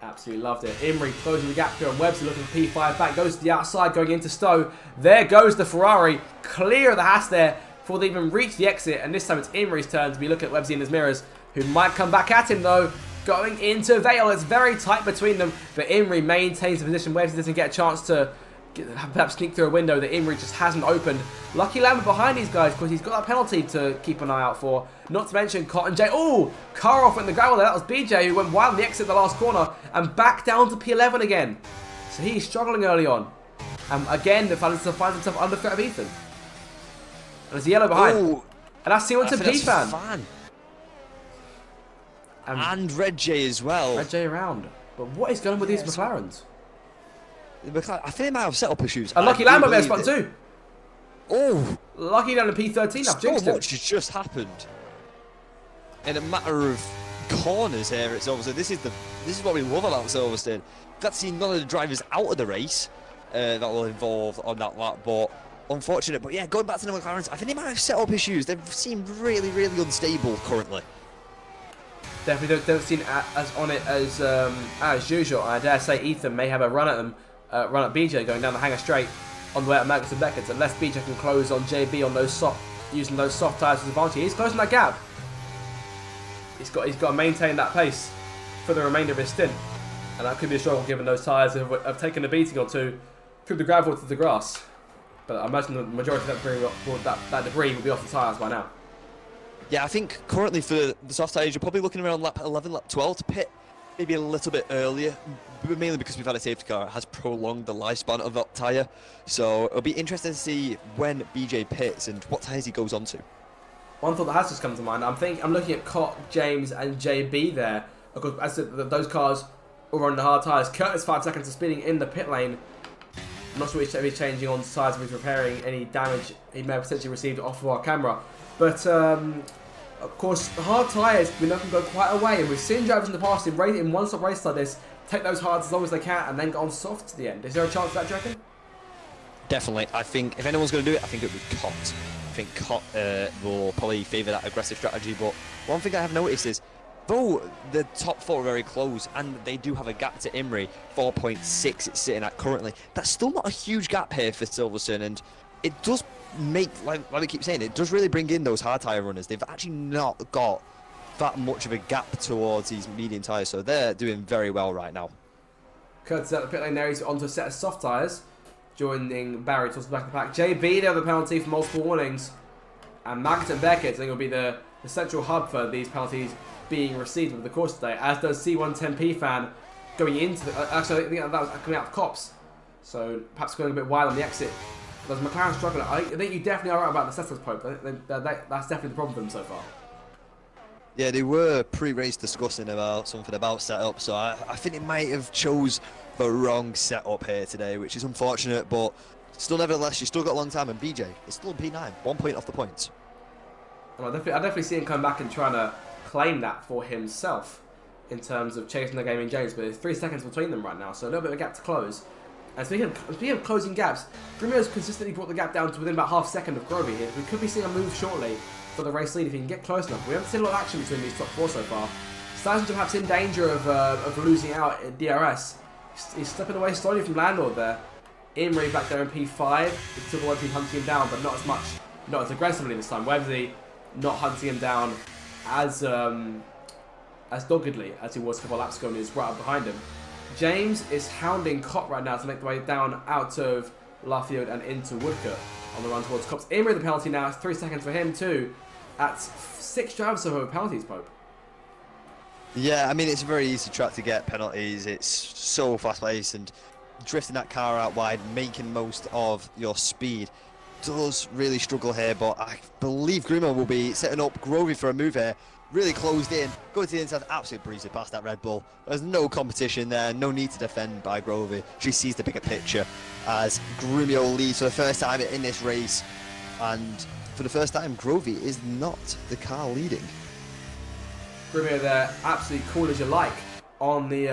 Absolutely loved it. Imrie closing the gap here on Webster, looking for P5 back, goes to the outside, going into Stowe. There goes the Ferrari, clear of the Haas there before they even reach the exit. And this time it's Imrie's turn to be looking at Webster in his mirrors, who might come back at him though. Going into Vale, it's very tight between them, but Imrie maintains the position. Webster doesn't get a chance to perhaps sneak through a window that Imrie just hasn't opened. Lucky Lambert behind these guys because he's got that penalty to keep an eye out for. Not to mention Cotton J. Oh, car off in the gravel there. That was BJ who went wild in the exit at the last corner and back down to P11 again. So he's struggling early on. Again, the finds himself under threat of Ethan. And there's a yellow behind. Ooh, and that's Seaman to P-Fan. And Red J as well. Red J around. But what is going on with these McLarens? I think they might have setup issues. And Lucky Lambert may spot too. Oh, Lucky down to P13. I've jinxed so much has just happened in a matter of corners here at Silverstone. This is what we love about Silverstone. Got to see none of the drivers out of the race that were involved on that lap, but unfortunate. But yeah, going back to the McLarens, I think they might have setup issues. They seem really, really unstable currently. Definitely don't seem as on it as usual. I dare say Ethan may have a run at them, run at BJ going down the hanger straight on the way at Magnus and Beckett, unless BJ can close on JB on those using those soft tyres as advantage. He's closing that gap. He's got to maintain that pace for the remainder of his stint, and that could be a struggle given those tyres have taken a beating or two through the gravel to the grass. But I imagine the majority of that debris will be off the tyres by now. Yeah, I think currently for the soft tyres, you're probably looking around lap 11, lap 12 to pit, maybe a little bit earlier, but mainly because we've had a safety car. It has prolonged the lifespan of that tyre, so it'll be interesting to see when BJ pits and what tyres he goes on to. One thought that has just come to mind, I'm looking at Cott, James and JB there, because as those cars are on the hard tyres. Curtis 5 seconds of speeding in the pit lane. I'm not sure if he's changing on sides, if he's repairing any damage he may have potentially received off of our camera. But of course, hard tyres, we know can go quite a way, and we've seen drivers in the past in one-stop races like this take those hards as long as they can and then go on soft to the end. Is there a chance of that, do you reckon? Definitely. I think if anyone's going to do it, I think it would be Cott. I think Cott will probably favour that aggressive strategy. But one thing I have noticed is, though the top four are very close and they do have a gap to Imrie, 4.6 it's sitting at currently, that's still not a huge gap here for Silverstone, and it does make, like we keep saying, it does really bring in those hard tyre runners. They've actually not got that much of a gap towards these medium tyres, so they're doing very well right now. Curtis at the pit lane there, he's onto a set of soft tyres, joining Barry towards the back of the pack. JB, the other penalty for multiple warnings, and Magnussen Beckett, I think will be the the central hub for these penalties being received over the course today, as does C110P fan going into the... actually, I think that was coming out of Cops. So perhaps going a bit wide on the exit. Does McLaren struggling? I think you definitely are right about the setters, Pope. That's definitely the problem for them so far. Yeah, they were pre-race discussing about something about setup, so I think they might have chose the wrong setup here today, which is unfortunate, but still, nevertheless, you still got a long time, and BJ is still in P9, 1 point off the points. And I definitely see him come back and trying to claim that for himself in terms of chasing the game in James, but there's 3 seconds between them right now, so a little bit of a gap to close. And speaking of closing gaps, Grumio's consistently brought the gap down to within about half a second of Grovey here. We could be seeing a move shortly for the race lead if he can get close enough. We haven't seen a lot of action between these top 4 so far. Slazenger perhaps in danger of losing out at DRS. He's slipping away slowly from Landlord there. Imrie back there in P5. It took a while to be hunting him down, but not as much, not as aggressively this time. Websy not hunting him down as doggedly as he was a couple of laps ago, and he's right up behind him. James is hounding Cop right now to make the way down out of Laffield and into Woodcote on the run towards Cops. Imrie the penalty now. It's 3 seconds for him too. That's 6 drivers so over penalties, Pope. Yeah, I mean, it's a very easy track to get penalties. It's so fast-paced, and drifting that car out wide, making most of your speed does really struggle here, but I believe Grumio will be setting up Grovey for a move here. Really closed in, going to the inside, absolutely breezy past that Red Bull. There's no competition there, no need to defend by Grovey. She sees the bigger picture as Grumio leads for the first time in this race, and for the first time, Grovey is not the car leading. Grumio there, absolutely cool as you like on the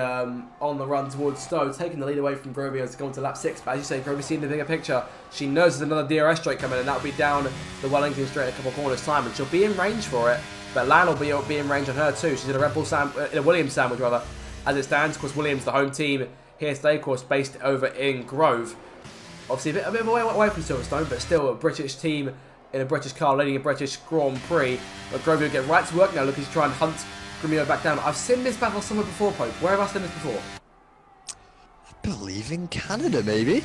run towards Stowe, taking the lead away from Grovey as going to lap 6. But as you say, Grovey seeing the bigger picture. She knows there's another DRS straight coming, and that'll be down the Wellington straight in a couple of corners time, and she'll be in range for it. But Lan will be in range on her too. She's in a Red Bull in a Williams sandwich rather, as it stands. Of course, Williams, the home team here today, of course, based over in Grove. Obviously, a bit of away from Silverstone, but still a British team in a British car leading a British Grand Prix. But Grovey will get right to work now, looking to try and hunt Grumio back down. I've seen this battle somewhere before, Pope. Where have I seen this before? I believe in Canada, maybe.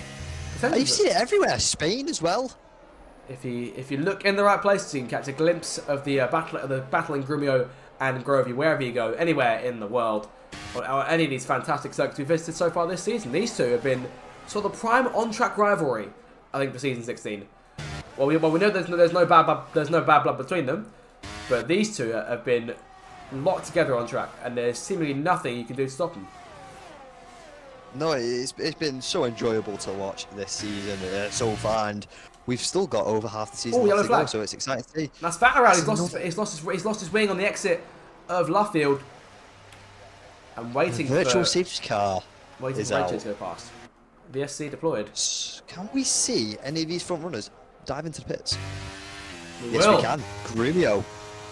You've seen it everywhere. Spain as well. If you look in the right places, you can catch a glimpse of the battle in Grumio and Grovey, wherever you go, anywhere in the world, or any of these fantastic circuits we've visited so far this season. These two have been sort of the prime on-track rivalry, I think, for season 16. Well, we know there's no bad blood between them, but these two have been locked together on track, and there's seemingly nothing you can do to stop them. No, it's been so enjoyable to watch this season so far, and we've still got over half the season left to go, so it's exciting to see. That's Fatterad. He's lost his wing on the exit of Luffield, and waiting the virtual safety car is out. To go past. VSC deployed. Can we see any of these front runners dive into the pits? Yes, we can. Grumio,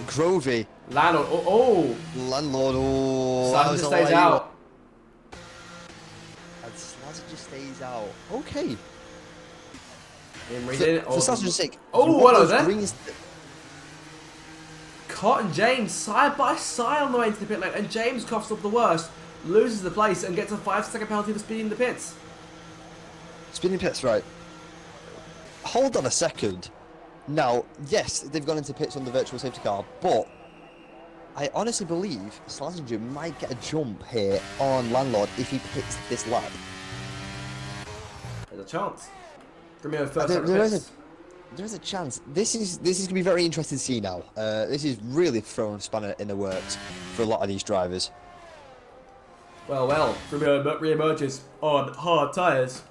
Grovey, Landlord. Landlord. Slazenger stays out. And Slazenger stays out. Okay. For Slazer's sake. Hello there. Cott and James side by side on the way into the pit lane, and James coughs up the worst, loses the place, and gets a 5-second penalty for speeding the pits. Speeding pits, right. Hold on a second. Now, yes, they've gone into pits on the virtual safety car, but I honestly believe Slazenger might get a jump here on Landlord if he pits this lap. There's a chance. Grumio first. There is a chance. This is going to be very interesting to see now. This is really throwing a spanner in the works for a lot of these drivers. Well, Grumio re-emerges on hard tyres.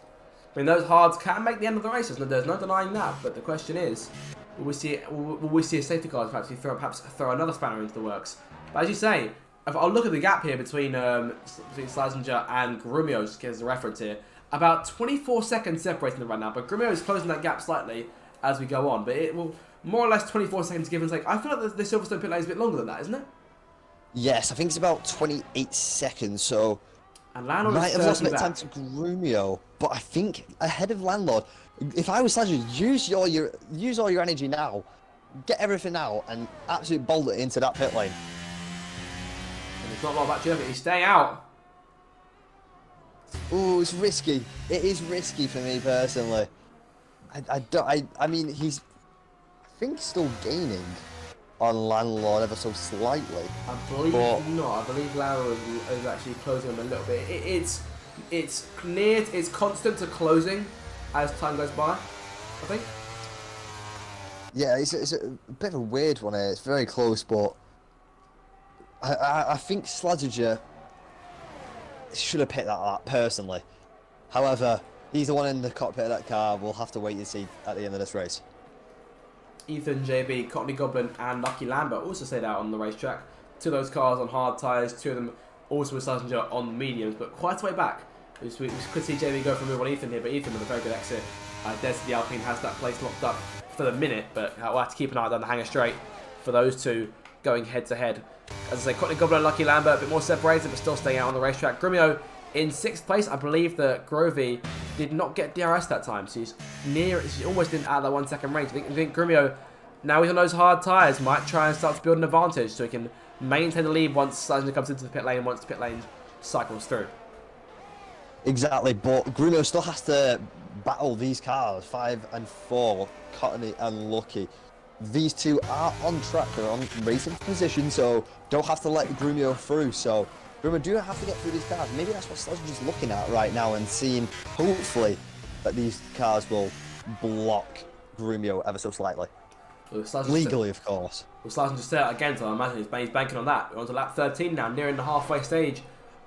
I mean, those hards can make the end of the races. There's no denying that. But the question is, will we see a safety car perhaps throw another spanner into the works? But as you say, if I'll look at the gap here between Slazenger and Grumio, just as a reference here. About 24 seconds separating them right now, but Grumio is closing that gap slightly as we go on. But it will more or less 24 seconds give and take. I feel like the Silverstone pit lane is a bit longer than that, isn't it? Yes, I think it's about 28 seconds, so and Landlord might have lost a bit of time to Grumio, but I think ahead of Landlord, if I was Slazenger, use all your energy now, get everything out, and absolutely bolt it into that pit lane. And there's not a lot about Germany. He's staying out. Ooh, it's risky. It is risky for me personally. I mean, I think still gaining. on Landlord ever so slightly. I believe not. I believe Lara is actually closing him a little bit. It's near. It's constant to closing as time goes by, I think. Yeah, it's a bit of a weird one here. It's very close, but I think Slazenger should have picked that up personally. However, he's the one in the cockpit of that car. We'll have to wait and see at the end of this race. Ethan, JB, Cockney Goblin, and Lucky Lambert also stayed out on the racetrack. Two of those cars on hard tyres, two of them also with Slazenger on mediums, but quite a way back. We could see JB go for a move on Ethan here, but Ethan with a very good exit. Desi Alpine has that place locked up for the minute, but we'll have to keep an eye down the hangar straight for those two going head to head. As I say, Cockney Goblin and Lucky Lambert a bit more separated, but still staying out on the racetrack. Grumio in 6th place. I believe that Grovey did not get DRS that time, so he's almost in out of that 1 second range. I think Grumio, now he's on those hard tyres, might try and start to build an advantage so he can maintain the lead once Slazenger comes into the pit lane, once the pit lane cycles through. Exactly, but Grumio still has to battle these cars, 5 and 4, Cottony and Lucky. These two are on track, they're on racing position, so don't have to let Grumio through. So Grumio do have to get through these cars. Maybe that's what Slazenger's looking at right now and seeing, hopefully, that these cars will block Grumio ever so slightly. Legally, of course. Well, Slazenger just said it again, so I imagine he's banking on that. We're on to lap 13 now, nearing the halfway stage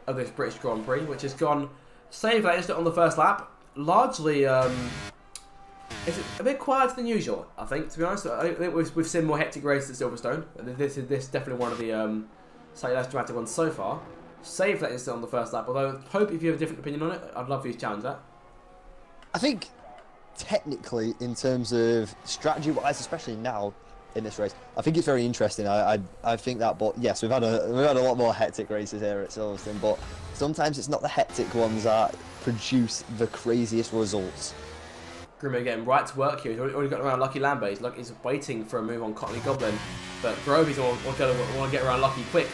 of this British Grand Prix, which has gone save that instant on the first lap. Largely, it's a bit quieter than usual, I think, to be honest. I think we've seen more hectic races at Silverstone. This is definitely one of the slightly less dramatic ones so far. Save that instant on the first lap, although I hope if you have a different opinion on it, I'd love for you to challenge that. I think, technically, in terms of strategy-wise, especially now in this race, I think it's very interesting. I think that, but yes, we've had a lot more hectic races here at Silverstone, but sometimes it's not the hectic ones that produce the craziest results. Grumio getting right to work here. He's already got around Lucky Lambert. He's waiting for a move on Cockney Goblin, but Grovey's want to get around Lucky quick.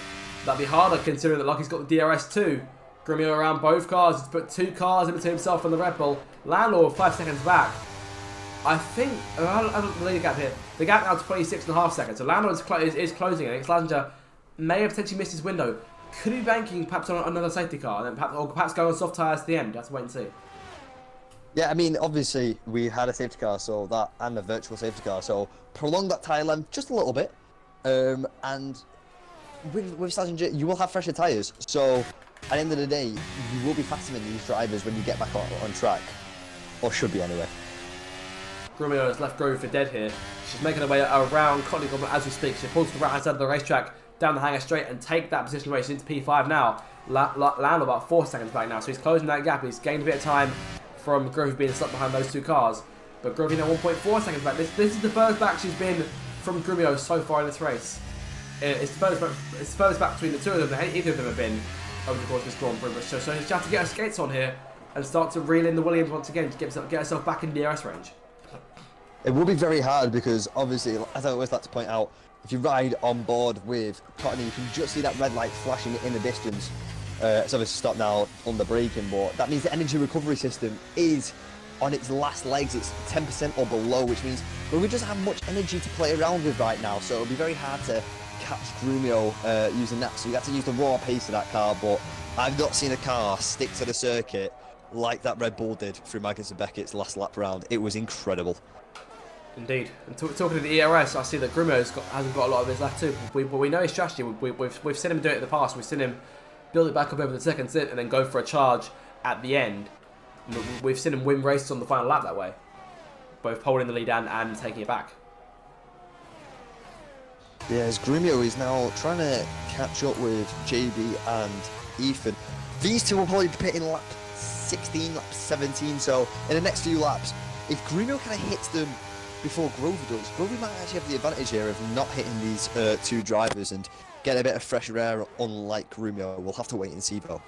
That'd be harder considering that Lucky's got the DRS too. Grumio around both cars. He's put 2 cars in between himself and the Red Bull. Landlord 5 seconds back. I think I don't believe the gap here. The gap now to 26.5 seconds. So Landlord is closing. I think Slazenger may have potentially missed his window. Could be banking perhaps on another safety car, and then perhaps going on soft tyres to the end. Have to wait and see. Yeah, I mean, obviously we had a safety car, so that and a virtual safety car, so prolong that tyre length just a little bit, and with Slazenger, you will have fresher tyres. So at the end of the day, you will be faster than these drivers when you get back on track, or should be anyway. Grumio has left Grovey for dead here. She's making her way around Cockney Goblin as we speak. She pulls to the right hand side of the racetrack, down the hangar straight, and take that position race into P5 now. Landlord about 4 seconds back now, so he's closing that gap. He's gained a bit of time from Grovey being stuck behind those 2 cars. But Grovey now 1.4 seconds back. This is the furthest back she's been from Grumio so far in this race. It's the furthest back between the 2 of them than either of them have been over the course of this Grand Prix. So she's have to get her skates on here and start to reel in the Williams once again to get herself back in DRS range. It will be very hard because, obviously, as I always like to point out, if you ride on board with Cottony, you can just see that red light flashing in the distance. It's obviously stopped now on the braking, but that means the energy recovery system is on its last legs. It's 10% or below, which means we just have much energy to play around with right now. So it'll be very hard to catch Grumio using that. So you have to use the raw pace of that car, but I've not seen a car stick to the circuit like that Red Bull did through Magnussen Beckett's last lap round. It was incredible. Indeed. And talking to the ERS, I see that Grumio hasn't got a lot of his left too. But we know his strategy. We've seen him do it in the past. We've seen him build it back up over the second stint and then go for a charge at the end. We've seen him win races on the final lap that way, both holding the lead and taking it back. Yes, Grumio is now trying to catch up with JB and Ethan. These two will probably be pitting lap 16, lap 17, so in the next few laps, if Grumio kind of hits them before Grovey does, Grovey might actually have the advantage here of not hitting these 2 drivers and get a bit of fresher air, unlike Grumio. We'll have to wait and see though.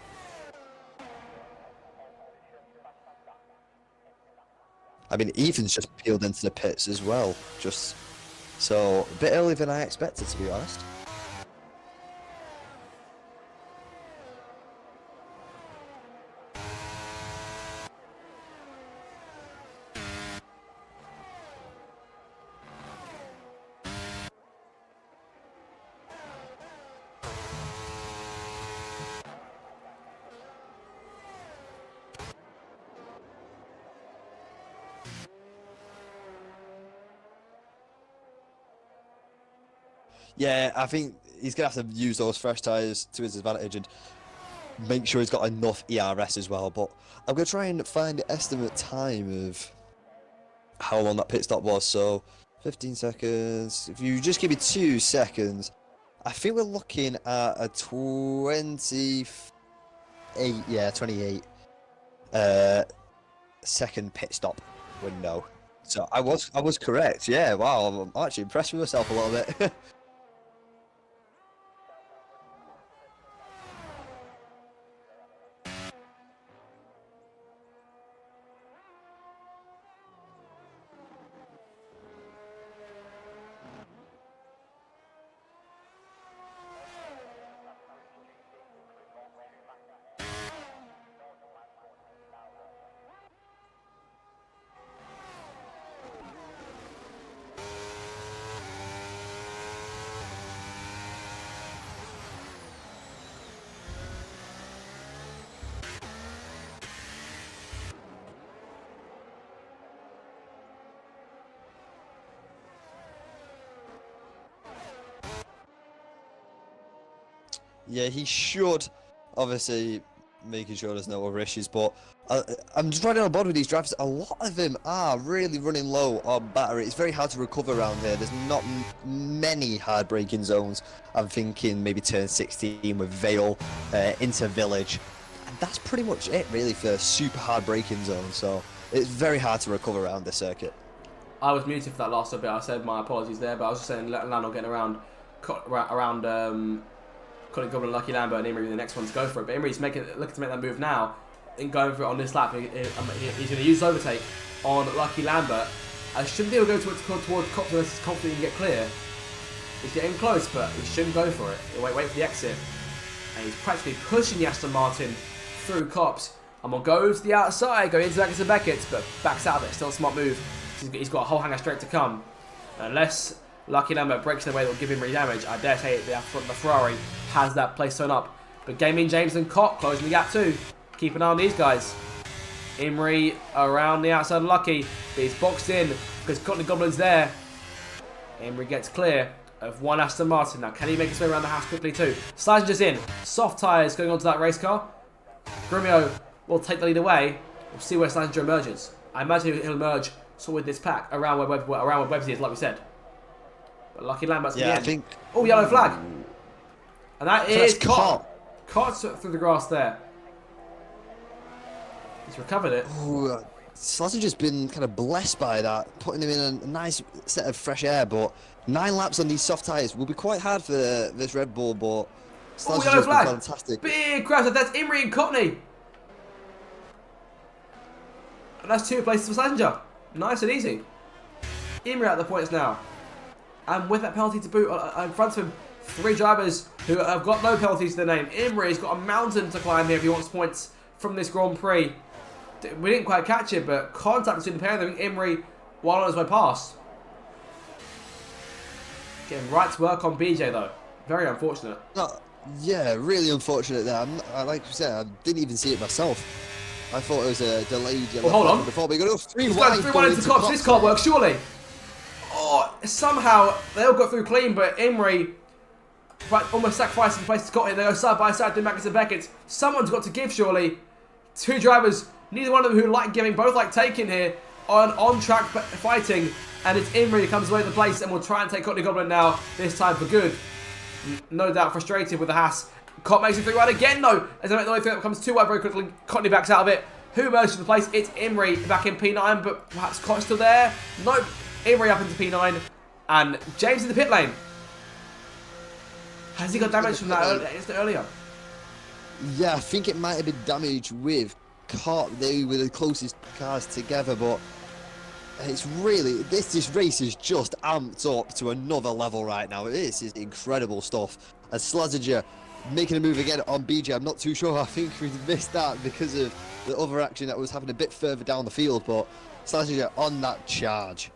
I mean, Ethan's just peeled into the pits as well, so a bit earlier than I expected, to be honest. Yeah, I think he's going to have to use those fresh tyres to his advantage and make sure he's got enough ERS as well. But I'm going to try and find the estimate time of how long that pit stop was. So 15 seconds. If you just give me 2 seconds, I think we're looking at a 28, 28 second pit stop window. So I was correct. Yeah, wow, I'm actually impressed with myself a little bit. Yeah, he should, obviously, making sure there's no other issues, but I'm just riding on board with these drivers. A lot of them are really running low on battery. It's very hard to recover around here. There's not many hard braking zones. I'm thinking maybe turn 16 with Vale into Village. And that's pretty much it, really, for super hard braking zones. So it's very hard to recover around this circuit. I was muted for that last bit. I said my apologies there, but I was just saying Lando getting around Colin Goblin, Lucky Lambo, and Imrie the next one to go for it. But Imrie's looking to make that move now and going for it on this lap. He's going to use overtake on Lucky Lambert. I shouldn't be able to go towards Copse unless he's confident he can get clear. He's getting close, but he shouldn't go for it. He'll wait for the exit. And he's practically pushing the Aston Martin through Copse. I'm going to go to the outside, go into Beckett, but backs out of it. Still a smart move. He's got a whole hanger straight to come. Unless Lucky Lambert breaks in a way that will give him damage, I dare say the Ferrari has that place sewn up. But Gaming James and Cott closing the gap too. Keep an eye on these guys. Imrie around the outside of Lucky, but he's boxed in because Courtney Goblin's there. Imrie gets clear of one Aston Martin. Now, can he make his way around the house quickly too? Slaginger's in. Soft tyres going onto that race car. Grumio will take the lead away. We'll see where Slaginger emerges. I imagine he'll emerge sort of with this pack around where Webbsy is, like we said. But Lucky Lambert's in the end. I think. Oh, yellow flag. And that is Cott. Cott's through the grass there. He's recovered it. Ooh, Slashinger's been kind of blessed by that, putting him in a nice set of fresh air, but 9 laps on these soft tyres will be quite hard for this Red Bull, but Slashinger's been fantastic. Big crash, that's Imrie and Courtney. And that's 2 places for Slaginger. Nice and easy. Imrie at the points now. And with that penalty to boot in front of him, 3 drivers who have got no penalties to their name. Imrie's got a mountain to climb here if he wants points from this Grand Prix. We didn't quite catch it, but contact between the pair of them, Imrie, while on his way past. Getting right to work on BJ though. Very unfortunate. Yeah, really unfortunate there. Like you said, I didn't even see it myself. I thought it was a delayed yellow hold on. before we got off 3 wide into Copse. This can't work, surely. Oh, somehow they all got through clean, but Imrie almost sacrificing the place to Scott here. They go side by side, doing Magnus and Beckett. Someone's got to give, surely. 2 drivers, neither one of them who like giving, both like taking here on track fighting. And it's Imrie who comes away with the place and will try and take Courtney Goblin now, this time for good. No doubt frustrated with the Haas. Cott makes it through wide again, though. As they make the way through, it comes too wide very quickly. Courtney backs out of it. Who emerges from the place? It's Imrie back in P9, but perhaps Cott's still there. Nope. Imrie up into P9. And James in the pit lane. Has he got damage from that earlier? Yeah, I think it might have been damage with Cott. They were the closest cars together, but it's really, this race is just amped up to another level right now. This is incredible stuff. And Slazenger making a move again on BJ. I'm not too sure. I think we missed that because of the other action that was happening a bit further down the field, but Slazenger on that charge.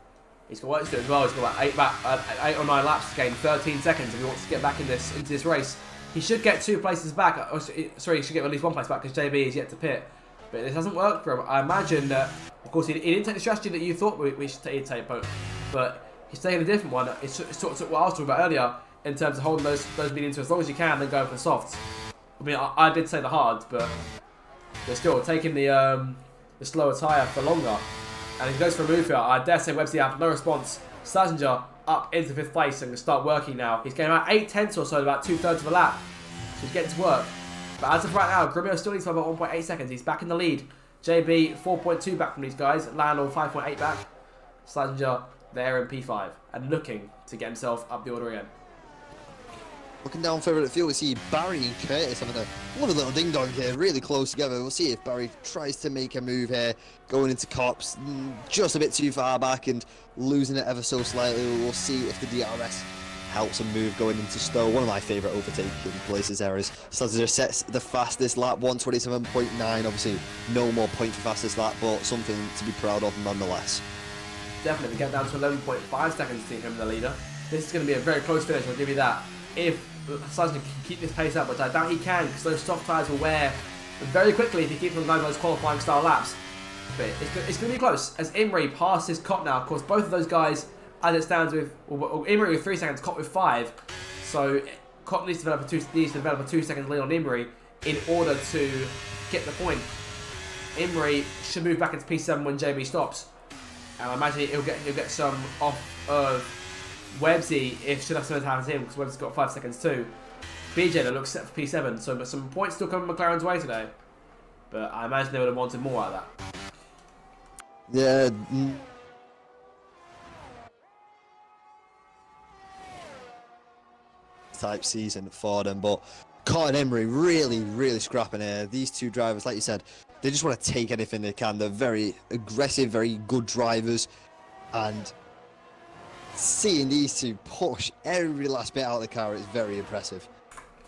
He's got work to do as well. He's got about 8 or 9 laps to gain 13 seconds if he wants to get back into this race. He should get 2 places back. Sorry, he should get at least 1 place back because JB is yet to pit. But this hasn't worked for him. I imagine that, of course, he didn't take the strategy that you thought we should take, but he's taking a different one. It's sort of what I was talking about earlier. in terms of holding those mediums as long as you can, then going for the softs. I mean, I did say the hards, but they're still taking the slower tyre for longer. And he goes for a move here. I dare say Websy have no response. Slazenger up into 5th place and can start working now. He's getting about 8/10 or so, about 2/3 of a lap. So he's getting to work. But as of right now, Gremio still needs about 1.8 seconds. He's back in the lead. JB 4.2 back from these guys. Lionel 5.8 back. Slazenger there in P5 and looking to get himself up the order again. Looking down further at the field, we see Barry and Curtis having a lovely little ding-dong here, really close together. We'll see if Barry tries to make a move here, going into Cops, just a bit too far back and losing it ever so slightly. We'll see if the DRS helps him move going into Stowe. One of my favourite overtaking places there is Slazenger sets the fastest lap, 1:27.9. Obviously, no more point for fastest lap, but something to be proud of nonetheless. Definitely, get down to 11.5 seconds to him in the leader. This is going to be a very close finish, I'll give you that. If Slazenger can keep this pace up, which I doubt he can, because those soft tyres will wear very quickly if he keeps on going those qualifying style laps. But it's going to be close, as Imrie passes Cott now. Of course, both of those guys, as it stands with, Imrie with 3 seconds, Cott with 5. So Cott needs to develop a 2-second lead on Imrie in order to get the point. Imrie should move back into P7 when JB stops. And I imagine he'll get some off of Websy if should have something happen to him, because Websy's got 5 seconds too. BJ that looks set for P7, so but some points still coming McLaren's way today. But I imagine they would have wanted more out of that. Yeah. Type season for them, but Cott and Imrie really scrapping here. These two drivers, like you said, they just want to take anything they can. They're very aggressive, very good drivers, and seeing these two push every last bit out of the car is very impressive.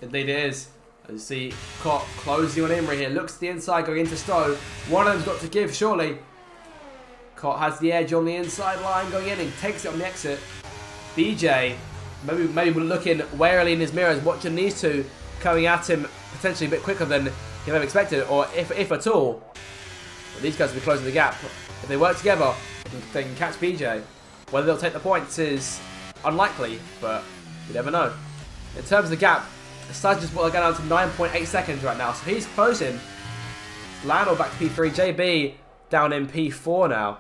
Indeed it is. As you see, Cott closing on Imrie here, looks to the inside going into Stowe. One of them's got to give, surely. Cott has the edge on the inside line going in and takes it on the exit. BJ, maybe looking warily in his mirrors, watching these two coming at him potentially a bit quicker than he may have expected, or if at all. But these guys will be closing the gap. If they work together, they can catch BJ. Whether they'll take the points is unlikely, but you never know. In terms of the gap, Slazenger going down to 9.8 seconds right now, so he's closing. Lionel back to P3, JB down in P4 now.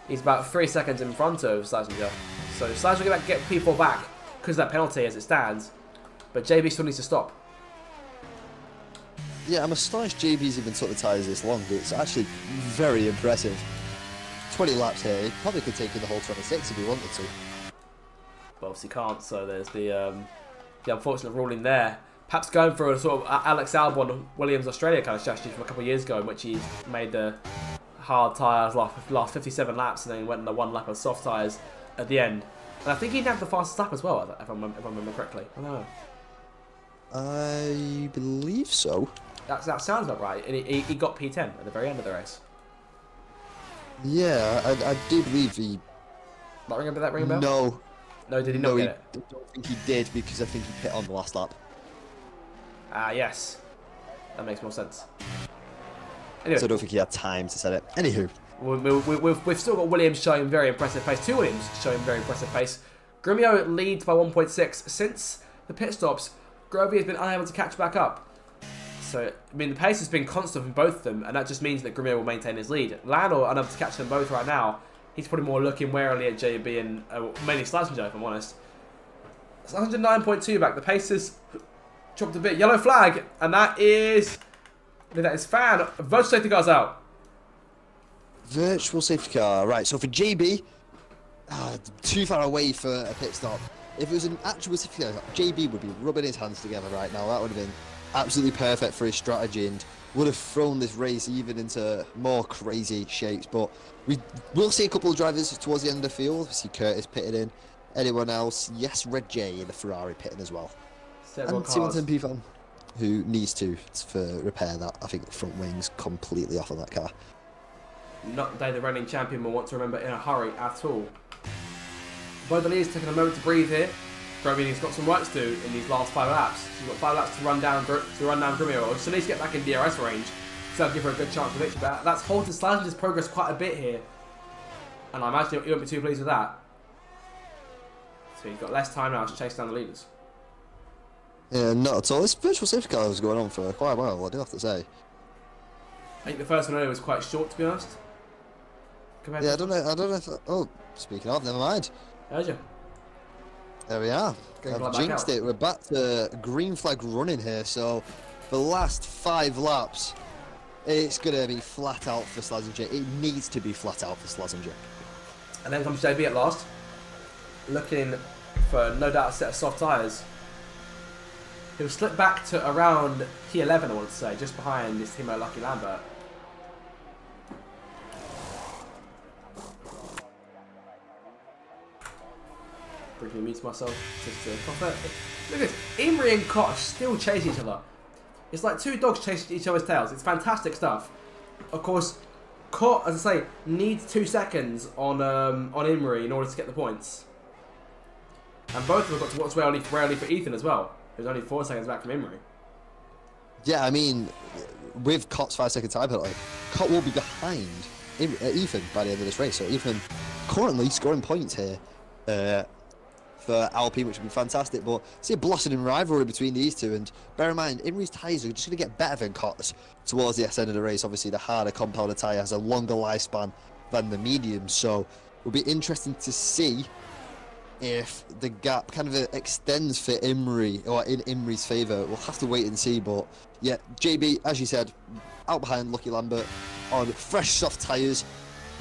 He's about 3 seconds in front of Slazenger. So Slazenger will get P4 back because of that penalty as it stands, but JB still needs to stop. Yeah, I'm astonished JB's even took the tyres this long. It's actually very impressive. 20 laps here, he probably could take in the whole 26 if he wanted to. But obviously can't, so there's the unfortunate ruling there. Perhaps going for a sort of Alex Albon, Williams Australia kind of strategy from a couple of years ago, in which he made the hard tyres last 57 laps and then went on the 1 lap of soft tyres at the end. And I think he nabbed the fastest lap as well, if I remember correctly. I don't know. I believe so. That sounds about right. And he got P10 at the very end of the race. Yeah, I do believe he... That ring a bell? No. No, did he not get it? I don't think he did, because I think he pit on the last lap. Ah, yes. That makes more sense. Anyway. So I don't think he had time to set it. Anywho. We've still got Williams showing very impressive pace. 2 Williams showing very impressive pace. Gremio leads by 1.6. Since the pit stops, Grovey has been unable to catch back up. So, I mean, the pace has been constant from both of them, and that just means that Gremio will maintain his lead. Lionel unable to catch them both right now. He's probably more looking warily at JB and mainly Slazenger, if I'm honest. It's 109.2 back. The pace has dropped a bit. Yellow flag, and that is Fan. Virtual safety car's out. Virtual safety car. Right, so for JB, too far away for a pit stop. If it was an actual safety car, JB would be rubbing his hands together right now. That would have been absolutely perfect for his strategy and would have thrown this race even into more crazy shapes. But we will see a couple of drivers towards the end of the field. We see Curtis pitted in. Anyone else? Yes, Red J in the Ferrari pitting as well. Several and cars. Stevenson P-Fan, who needs to for repair that. I think the front wing's completely off on that car. Not the day the reigning champion will want to remember in a hurry at all. Both the leaders taking a moment to breathe here. Grovey's got some work to do in these last 5 laps. He's got 5 laps to run down Gremio. So needs to get back in DRS range, so that'll give her a good chance of victory. But that's halted Slazenger's progress quite a bit here, and I imagine he won't be too pleased with that. So he's got less time now to chase down the leaders. Yeah, not at all. This virtual safety car was going on for quite a while, I do have to say. I think the first one earlier was quite short, to be honest. Yeah, I don't know if... Oh, speaking of, never mind. How's you? There we are. I've jinxed it. We're back to green flag running here, so the last 5 laps, it's going to be flat out for Slazenger. It needs to be flat out for Slazenger. And then comes JB at last, looking for no doubt a set of soft tyres. He'll slip back to around P11, I want to say, just behind his teammate Lucky Lambert. Briefly mute myself just to profit. Look at this, Imri and Koch still chase each other. It's like 2 dogs chasing each other's tails. It's fantastic stuff. Of course, Koch, as I say, needs 2 seconds on Imri in order to get the points. And both of them got to watch rarely for Ethan as well. He was only 4 seconds back from Imri. Yeah, I mean, with Koch's 5-second time penalty, Koch will be behind Ethan by the end of this race. So Ethan currently scoring points here for Alpine, which would be fantastic. But see a blossoming rivalry between these two. And bear in mind, Imri's tyres are just going to get better than Koch's towards the end of the race. Obviously, the harder compounded tyre has a longer lifespan than the medium. So it'll be interesting to see if the gap kind of extends for Imri, or in Imri's favour. We'll have to wait and see, but yeah, JB, as you said, out behind Lucky Lambert on fresh soft tyres.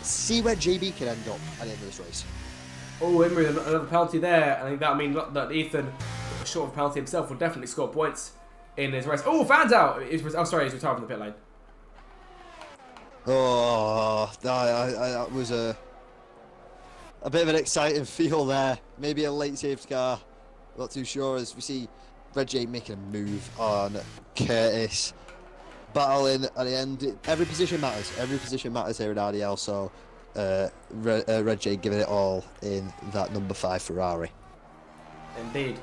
See where JB can end up at the end of this race. Oh, Imri, another penalty there. I think that means that Ethan, short of a penalty himself, will definitely score points in his race. Oh, fans out! Oh, sorry, he's retired from the pit lane. Oh, that was a bit of an exciting feel there. Maybe a late safety car. Not too sure, as we see Red Jay making a move on Curtis. Battling at the end. Every position matters. Every position matters here at RDL. So Red Jay giving it all in that number 5 Ferrari. Indeed.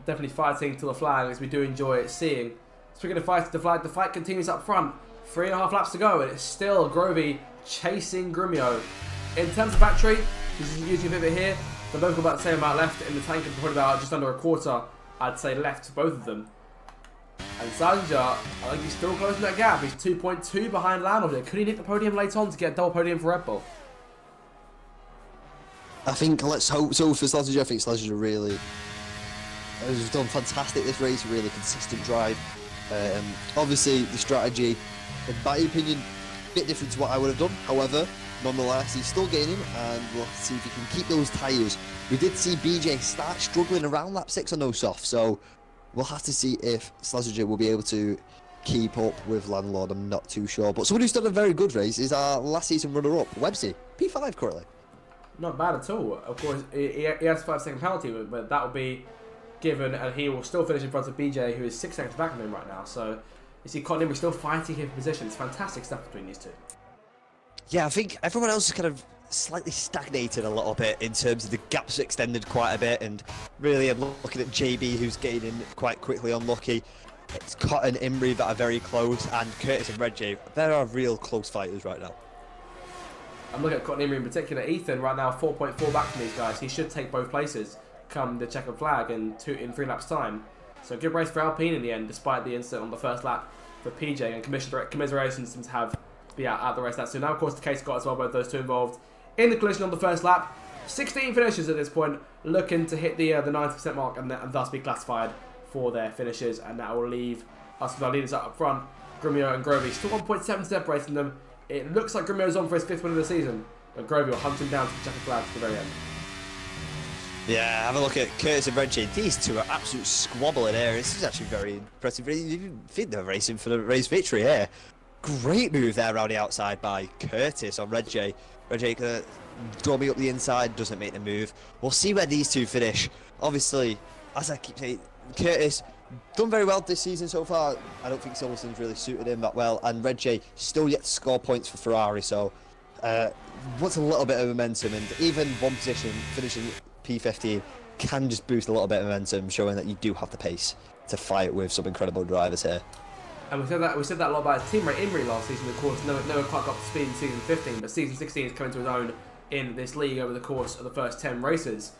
Definitely fighting to the flag, as we do enjoy seeing. Speaking of fighting to the flag, the fight continues up front. 3.5 laps to go, and it's still Grovey chasing Grumio. In terms of battery, he's using a bit here. They've both got about the same amount left in the tank, and probably about just under a quarter, I'd say, left for both of them. And Slazenger, I think he's still closing that gap. He's 2.2 behind Landau here. Could he hit the podium late on to get a double podium for Red Bull? I think let's hope so for Slazenger. I think Slazenger really has done fantastic this race. Really consistent drive. Obviously, the strategy, in my opinion, a bit different to what I would have done. However, nonetheless, he's still gaining, and we'll see if he can keep those tyres. We did see BJ start struggling around lap 6 on those softs, so we'll have to see if Slazenger will be able to keep up with Landlord. I'm not too sure. But someone who's done a very good race is our last season runner-up, Websy, P5 currently. Not bad at all. Of course, he has a 5-second penalty, but that will be given, and he will still finish in front of BJ, who is 6 seconds back from him right now. So you see Cotton Imri still fighting him for position. It's fantastic stuff between these two. Yeah, I think everyone else is kind of slightly stagnated a little bit in terms of the gaps extended quite a bit, and really I'm looking at JB, who's gaining quite quickly on Lucky. It's Cotton, Imri that are very close, and Curtis and Red Jay. There are real close fighters right now. I'm looking at Cotton Imri in particular. Ethan right now 4.4 back from these guys. He should take both places come the checkered flag in 3 laps time. So good race for Alpine in the end, despite the incident on the first lap for PJ, and commiserations seem to have be out the race that soon. Now, of course, the case got as well, both those two involved in the collision on the first lap. 16 finishes at this point, looking to hit the 90% mark and thus be classified for their finishes, and that will leave us with our leaders up front, Grumio and Grovey. Still 1.7 separating them. It looks like Grumio's on for his 5th win of the season, but Grovey will hunt him down to the checkered flag to the very end. Yeah, have a look at Curtis and Red Jay. These two are absolute squabbling here. This is actually very impressive. You think they're racing for the race victory here. Great move there around the outside by Curtis on Red Jay. Red Jay drumming up the inside, doesn't make the move. We'll see where these two finish. Obviously, as I keep saying, Curtis done very well this season so far. I don't think Silverstone's really suited him that well, and Red Jay still yet to score points for Ferrari, so wants a little bit of momentum, and even one position finishing P15 can just boost a little bit of momentum, showing that you do have the pace to fight with some incredible drivers here. And we said that a lot about his teammate Imri last season. Of course, never quite got up to speed in season 15, but season 16 is coming to his own in this league over the course of the first 10 races.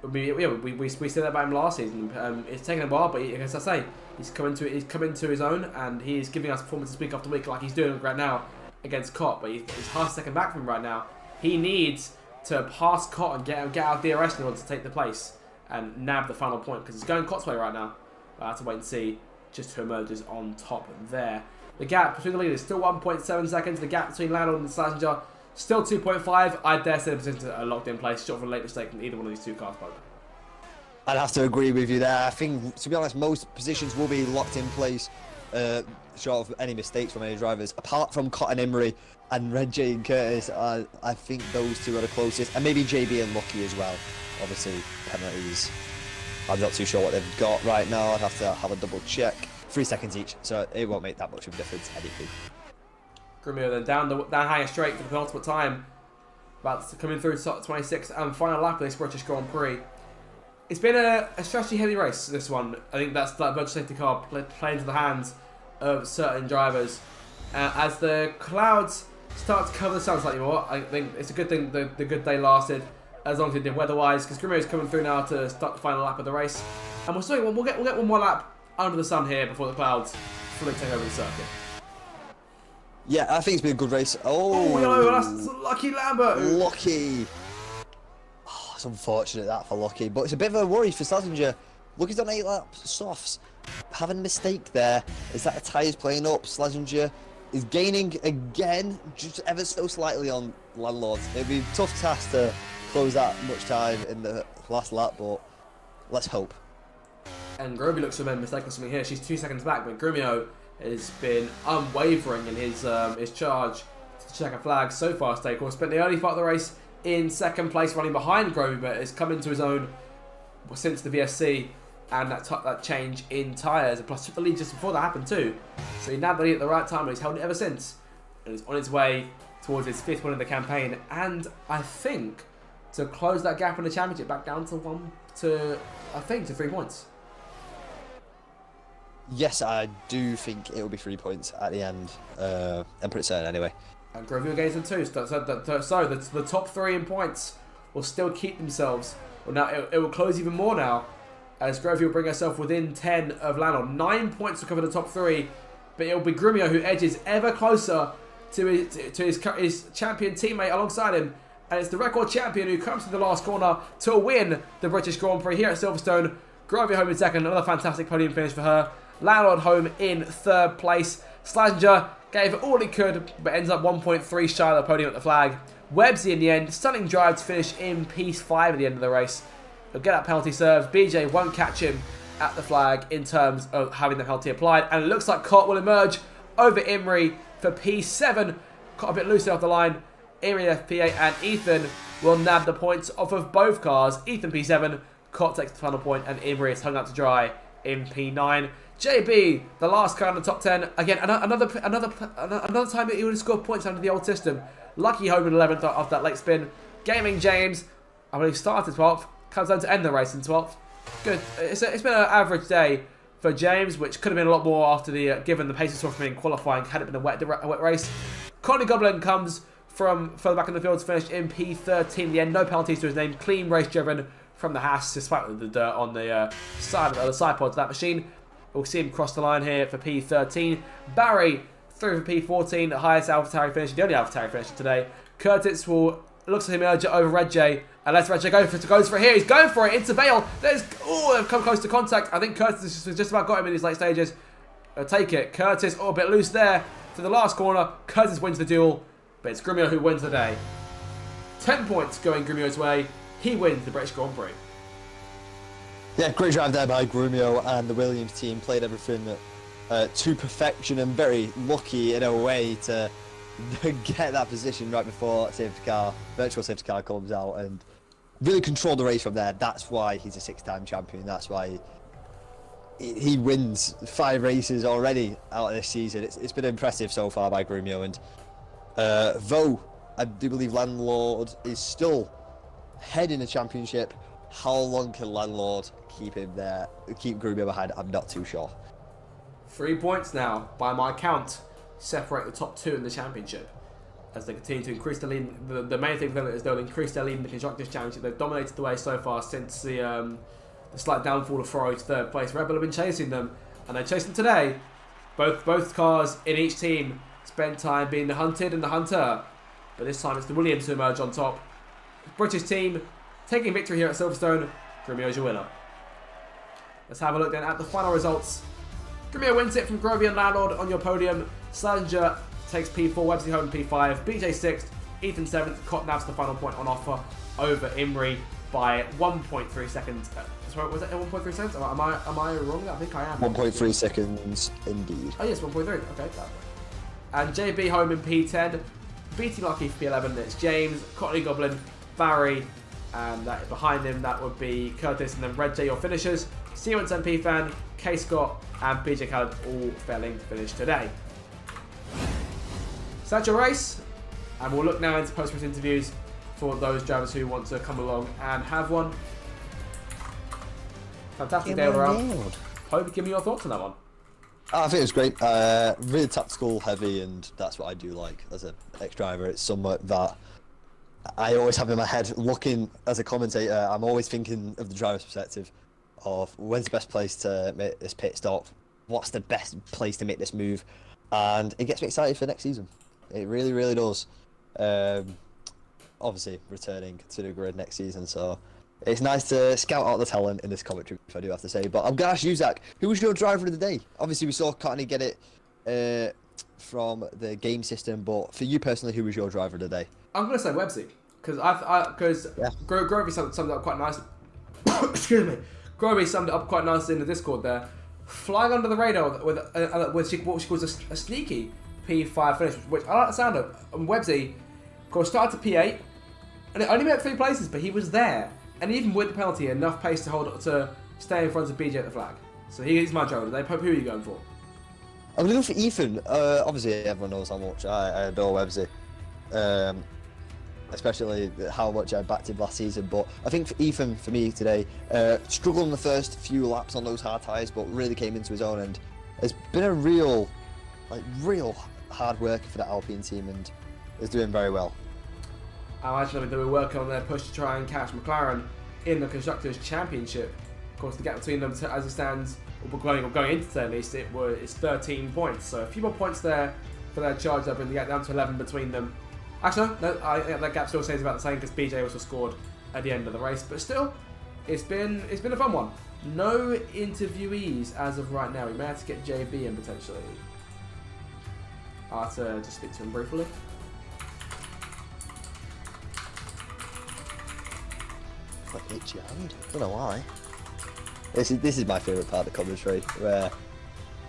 we said that about him last season. It's taken a while, but as I say, he's come into his own, and he's giving us performances week after week, like he's doing right now against Cott. But he's half a second back from him right now. He needs to pass Cott and get out DRS in order to take the place and nab the final point, because it's going Cott's way right now. I have to wait and see just who emerges on top there. The gap between the leaders is still 1.7 seconds. The gap between Landon and Slazenger still 2.5. I dare say the positions are locked in place, short of a late mistake from either one of these two cars, by the way. I'd have to agree with you there. I think, to be honest, most positions will be locked in place, short of any mistakes from any drivers. Apart from Cotton Emery and Red J and Curtis, I think those two are the closest. And maybe JB and Lucky as well. Obviously, penalties, I'm not too sure what they've got right now. I'd have to have a double check. 3 seconds each, so it won't make that much of a difference, anything. Grumio then down hanging straight for the penultimate time. About to coming through 26 and final lap of this British Grand Prix. It's been a strategy heavy race, this one. I think that's that virtual safety car playing into the hands of certain drivers. As the clouds start to cover the sun slightly more, I think it's a good thing the good day lasted, as long as it did weather-wise, because Grimio is coming through now to start the final lap of the race. And we'll get one more lap under the sun here before the clouds fully take over the circuit. Yeah, I think it's been a good race. Oh, no, that's Lucky Lambert. Lucky. Oh, it's unfortunate that for Lucky, but it's a bit of a worry for Slazenger. Lucky's done 8 laps softs. Having a mistake there. Is that the tyres playing up? Slazenger is gaining again, just ever so slightly on Landlord. It'd be a tough task to close that much time in the last lap, but let's hope. And Groby looks to have made a mistake or something here. She's 2 seconds back, but Grumio has been unwavering in his charge to check a flag so far today. Of course, spent the early part of the race in second place, running behind Groby, but has come into his own since the VSC and that change in tyres. And plus, took the lead just before that happened too. So he nabbed the lead at the right time, and he's held it ever since. And is on his way towards his 5th win of the campaign, and I think to close that gap in the championship back down to 3 points. Yes, I do think it will be 3 points at the end. I'm pretty certain anyway. And Grovio gains them too. So the top 3 in points will still keep themselves. Well, now it will close even more now, as Grovio will bring herself within 10 of Lannon. 9 points to cover the top 3, but it will be Grumio who edges ever closer to his champion teammate alongside him. And it's the record champion who comes to the last corner to win the British Grand Prix here at Silverstone. Grovio home in second, another fantastic podium finish for her. Landlord home in 3rd place. Slazenger gave it all he could, but ends up 1.3 shy of the podium at the flag. Webbsy in the end, stunning drive to finish in P5 at the end of the race. He'll get that penalty served. BJ won't catch him at the flag in terms of having the penalty applied. And it looks like Cott will emerge over Imrie for P7. Cott a bit loose off the line. Imrie FP8 and Ethan will nab the points off of both cars. Ethan P7, Cott takes the final point, and Imrie is hung up to dry in P9. JB, the last car in the top 10. Again, another time that he would have scored points under the old system. Lucky home in 11th after that late spin. Gaming James, I believe started 12th. Comes down to end the race in 12th. Good. It's been an average day for James, which could have been a lot more after given the pace he saw from in qualifying had it been a wet race. Connie Goblin comes from further back in the field to finish in P13 in the end. No penalties to his name. Clean race driven from the Haas, despite the dirt on the side pods of that machine. We'll see him cross the line here for P13. Barry through for P14, the highest AlphaTauri finish, the only AlphaTauri finish today. Curtis looks like him urge it over Red J. And let's Red J goes for it here. He's going for it into Vale. They've come close to contact. I think Curtis has just about got him in his late stages. Take it. Curtis, a bit loose there to the last corner. Curtis wins the duel, but it's Grumio who wins the day. 10 points going Grumio's way. He wins the British Grand Prix. Yeah, great drive there by Grumio, and the Williams team played everything to perfection, and very lucky in a way to get that position right before virtual safety car comes out, and really control the race from there. That's why he's a 6-time champion. That's why he wins 5 races already out of this season. It's been impressive so far by Grumio, and though I do believe Landlord is still heading the championship, how long can Landlord keep him there, keep Grumio behind? I'm not too sure. 3 points now, by my count, separate the top 2 in the championship. as they continue to increase the lead. The main thing for them is they'll increase their lead in the Constructors' Championship. They've dominated the way so far since the slight downfall of Ferrari to third place. Red Bull have been chasing them, and they chased them today. Both cars in each team spent time being the hunted and the hunter, but this time it's the Williams who emerge on top. British team taking victory here at Silverstone. Grumio's your winner. Let's have a look then at the final results. Grumio wins it from Grovey and Landlord on your podium. Salinger takes P4, Websey home P5, BJ 6th, Ethan 7th. Cotnab's the final point on offer over Imrie by 1.3 seconds. Sorry, was it 1.3 seconds? Am I wrong? I think I am. 1.3 seconds indeed. Oh yes, 1.3. Okay, that way. And JB home in P10, BT Lucky for P11. It's James, Cotley Goblin, Barry, and that behind him that would be Curtis, and then Red J your finishers. Siemens and P-Fan, K Scott, and BJ Khaled all failing to finish today. So that's your race, and we'll look now into post-race interviews for those drivers who want to come along and have one. Fantastic day all around. Hope, give me your thoughts on that one. I think it was great. Really tactical, heavy, and that's what I do like as an ex-driver. It's somewhat that I always have in my head. Looking as a commentator, I'm always thinking of the driver's perspective of when's the best place to make this pit stop, what's the best place to make this move, and it gets me excited for next season. It really, really does. Obviously, returning to the grid next season, so it's nice to scout out the talent in this commentary, if I do have to say. But I'm going to ask you, Zach, who was your driver of the day? Obviously, we saw Courtney get it from the game system, but for you personally, who was your driver of the day? I'm going to say Websey, because Grovey summed it up quite nicely. Excuse me. Grovey summed it up quite nicely in the Discord there. Flying under the radar with what she calls a sneaky P5 finish, which I like the sound of. And Websey, of course, started to P8, and it only made 3 places, but he was there. And even with the penalty, enough pace to stay in front of BJ at the flag. So he's my driver today. Who are you going for? I'm going to go for Ethan. Obviously, everyone knows how much I adore Websey. Especially how much I backed him last season. But I think for Ethan, for me today, struggled in the first few laps on those hard tyres, but really came into his own and has been a real hard worker for that Alpine team and is doing very well. I imagine they were working on their push to try and catch McLaren in the Constructors' Championship. Of course, the gap between them, as it stands, going into today at least, it's 13 points. So a few more points there for their charge. They'll bring the gap down to 11 between them. Actually, no, that gap still stays about the same because BJ also scored at the end of the race. But still, it's been a fun one. No interviewees as of right now. We may have to get JB in potentially. I'll have to just speak to him briefly. Like itchy hand. Don't know why. This is my favourite part of the commentary, where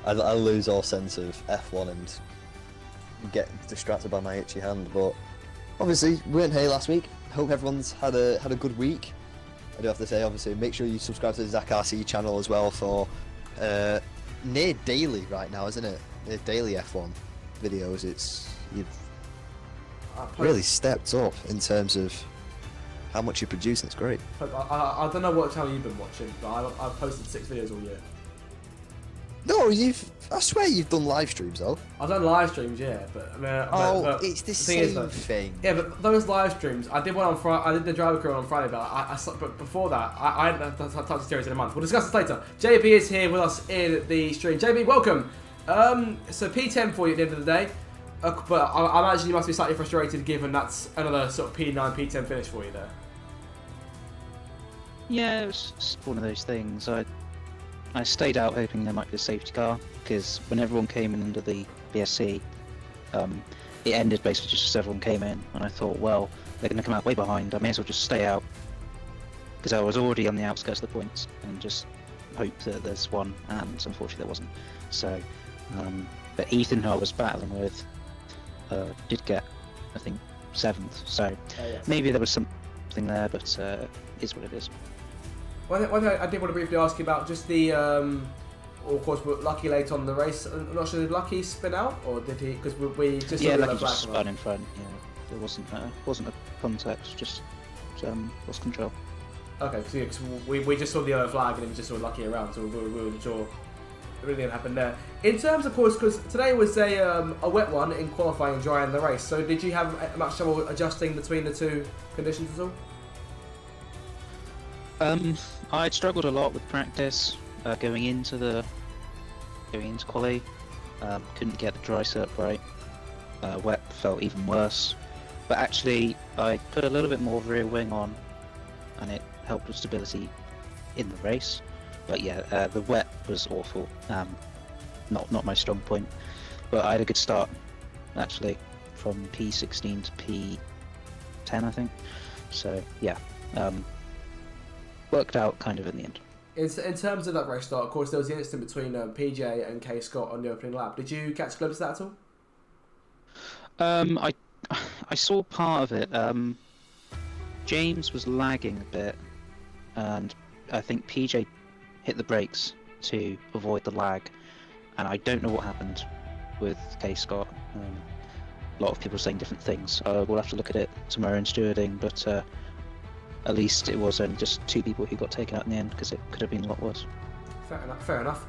I lose all sense of F1 and get distracted by my itchy hand. But obviously, we weren't here last week. Hope everyone's had a good week. I do have to say, obviously, make sure you subscribe to the Zach RC channel as well for near daily right now, isn't it? Near daily F1 videos. You've really stepped up in terms of how much you produce. It's great. I don't know what channel you've been watching, but I've posted 6 videos all year. No, I swear you've done live streams though. I've done live streams, yeah, but but it's the same thing. Yeah, but those live streams, I did one on Friday. I did the driver crew on Friday, but before that, I hadn't touched the series in a month. We'll discuss this later. JB is here with us in the stream. JB, welcome. So P10 for you at the end of the day, but I imagine you must be slightly frustrated given that's another sort of P9, P10 finish for you there. Yeah, it was just one of those things. I stayed out hoping there might be a safety car, because when everyone came in under the BSC, it ended basically just as everyone came in, and I thought, well, they're going to come out way behind, I may as well just stay out, because I was already on the outskirts of the points, and just hope that there's one, and unfortunately there wasn't. So, but Ethan, who I was battling with, did get, I think, 7th, so Yes. maybe there was something there, but is what it is. One thing I did want to briefly ask you about just the, of course, we're Lucky late on the race. I'm not sure, did Lucky spin out, or did he? Because we just saw the Lucky yellow just flag spun in front. Yeah, there wasn't a contact, just lost control. Okay, so yeah, 'cause we just saw the yellow flag and then we just saw Lucky around, so we weren't sure really going to happen there. In terms, of course, because today was a wet one in qualifying and dry in the race. So did you have much trouble adjusting between the two conditions at all? I'd struggled a lot with practice going into quali. Couldn't get the dry circ right. Wet felt even worse. But actually, I put a little bit more rear wing on, and it helped with stability in the race. But yeah, the wet was awful. Not my strong point. But I had a good start, actually, from P16 to P10, I think. So yeah, worked out kind of in the end. In terms of that race start, of course, there was the incident between PJ and K Scott on the opening lap. Did you catch a glimpse of that at all? I saw part of it. James was lagging a bit, and I think PJ hit the brakes to avoid the lag, and I don't know what happened with K Scott. A lot of people saying different things. We'll have to look at it tomorrow in stewarding, but at least it was only just 2 people who got taken out in the end, because it could have been a lot worse. Fair enough.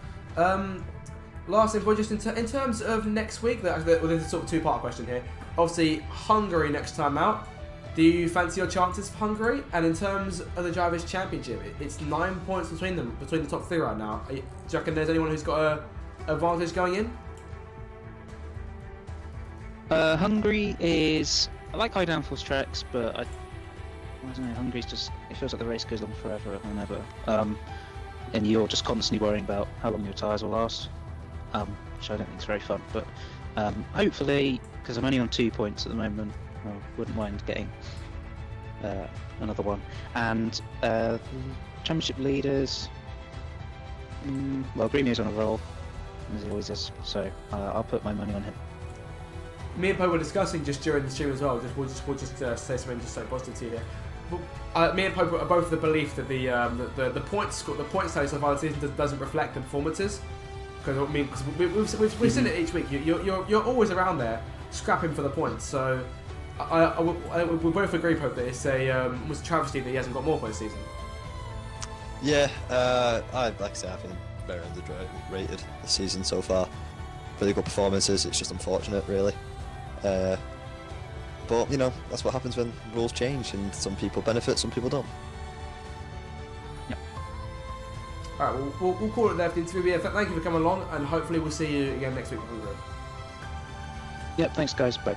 Last thing, just in terms of next week, there's a sort of two-part question here. Obviously, Hungary next time out. Do you fancy your chances for Hungary? And in terms of the Drivers' Championship, it's 9 points between them, between the top 3 right now. Do you reckon there's anyone who's got an advantage going in? Hungary is... I like high downforce tracks, but I don't know, Hungary's just... It feels like the race goes on forever and ever. And you're just constantly worrying about how long your tyres will last. Which I don't think is very fun, but hopefully, because I'm only on 2 points at the moment, I wouldn't mind getting another one. And championship leaders, well, Greenio's on a roll, as he always is, so I'll put my money on him. Me and Poe were discussing just during the stream as well. We'll just say something just so positive to you here. Me and Poe are both of the belief that the points tally so far this season doesn't reflect the performances. Because I mean, we've seen it each week. You're always around there, scrapping for the points. So we both agree, Pope, that it's was a travesty that he hasn't got more points this season. Yeah, like I say, I think very underrated this season so far. Really good performances. It's just unfortunate, really. But you know, that's what happens when rules change, and some people benefit, some people don't. Alright, we'll call it there for the interview. Yeah, thank you for coming along, and hopefully we'll see you again next week. Yep, thanks guys, bye.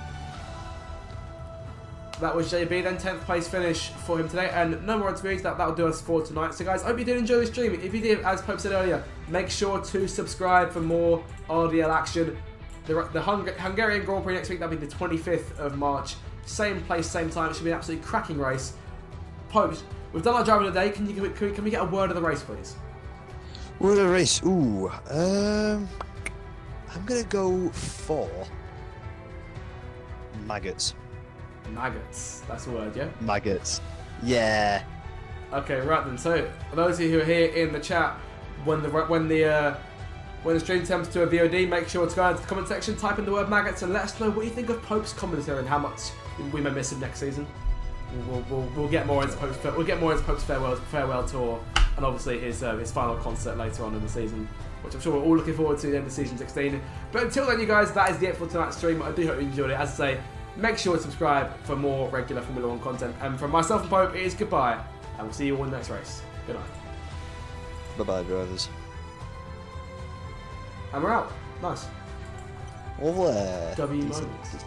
That was JB, then 10th place finish for him today, and no more interviews. That'll do us for tonight. So guys, I hope you did enjoy the stream. If you did, as Pope said earlier, make sure to subscribe for more RDL action. The Hungarian Grand Prix next week, that'll be the 25th of March. Same place, same time. It should be an absolutely cracking race. Pope, we've done our driver of the day. Can we get a word of the race, please? Word of the race? Ooh, I'm gonna go for maggots. Maggots. That's a word, yeah? Maggots. Yeah. Okay, right then. So, for those of you who are here in the chat, when the stream turns to a VOD, make sure to go into the comment section, type in the word maggots, and let us know what you think of Pope's commentary and how much we may miss him next season. We'll get more into Pope's farewell tour, and obviously his final concert later on in the season, which I'm sure we're all looking forward to at the end of season 16. But until then, you guys, that is the it for tonight's stream. I do hope you enjoyed it. As I say, make sure to subscribe for more regular Formula 1 content. And from myself and Pope, it is goodbye, and we'll see you all in the next race. Good night. Bye-bye, drivers. And we're out. Nice. Au revoir. W moments.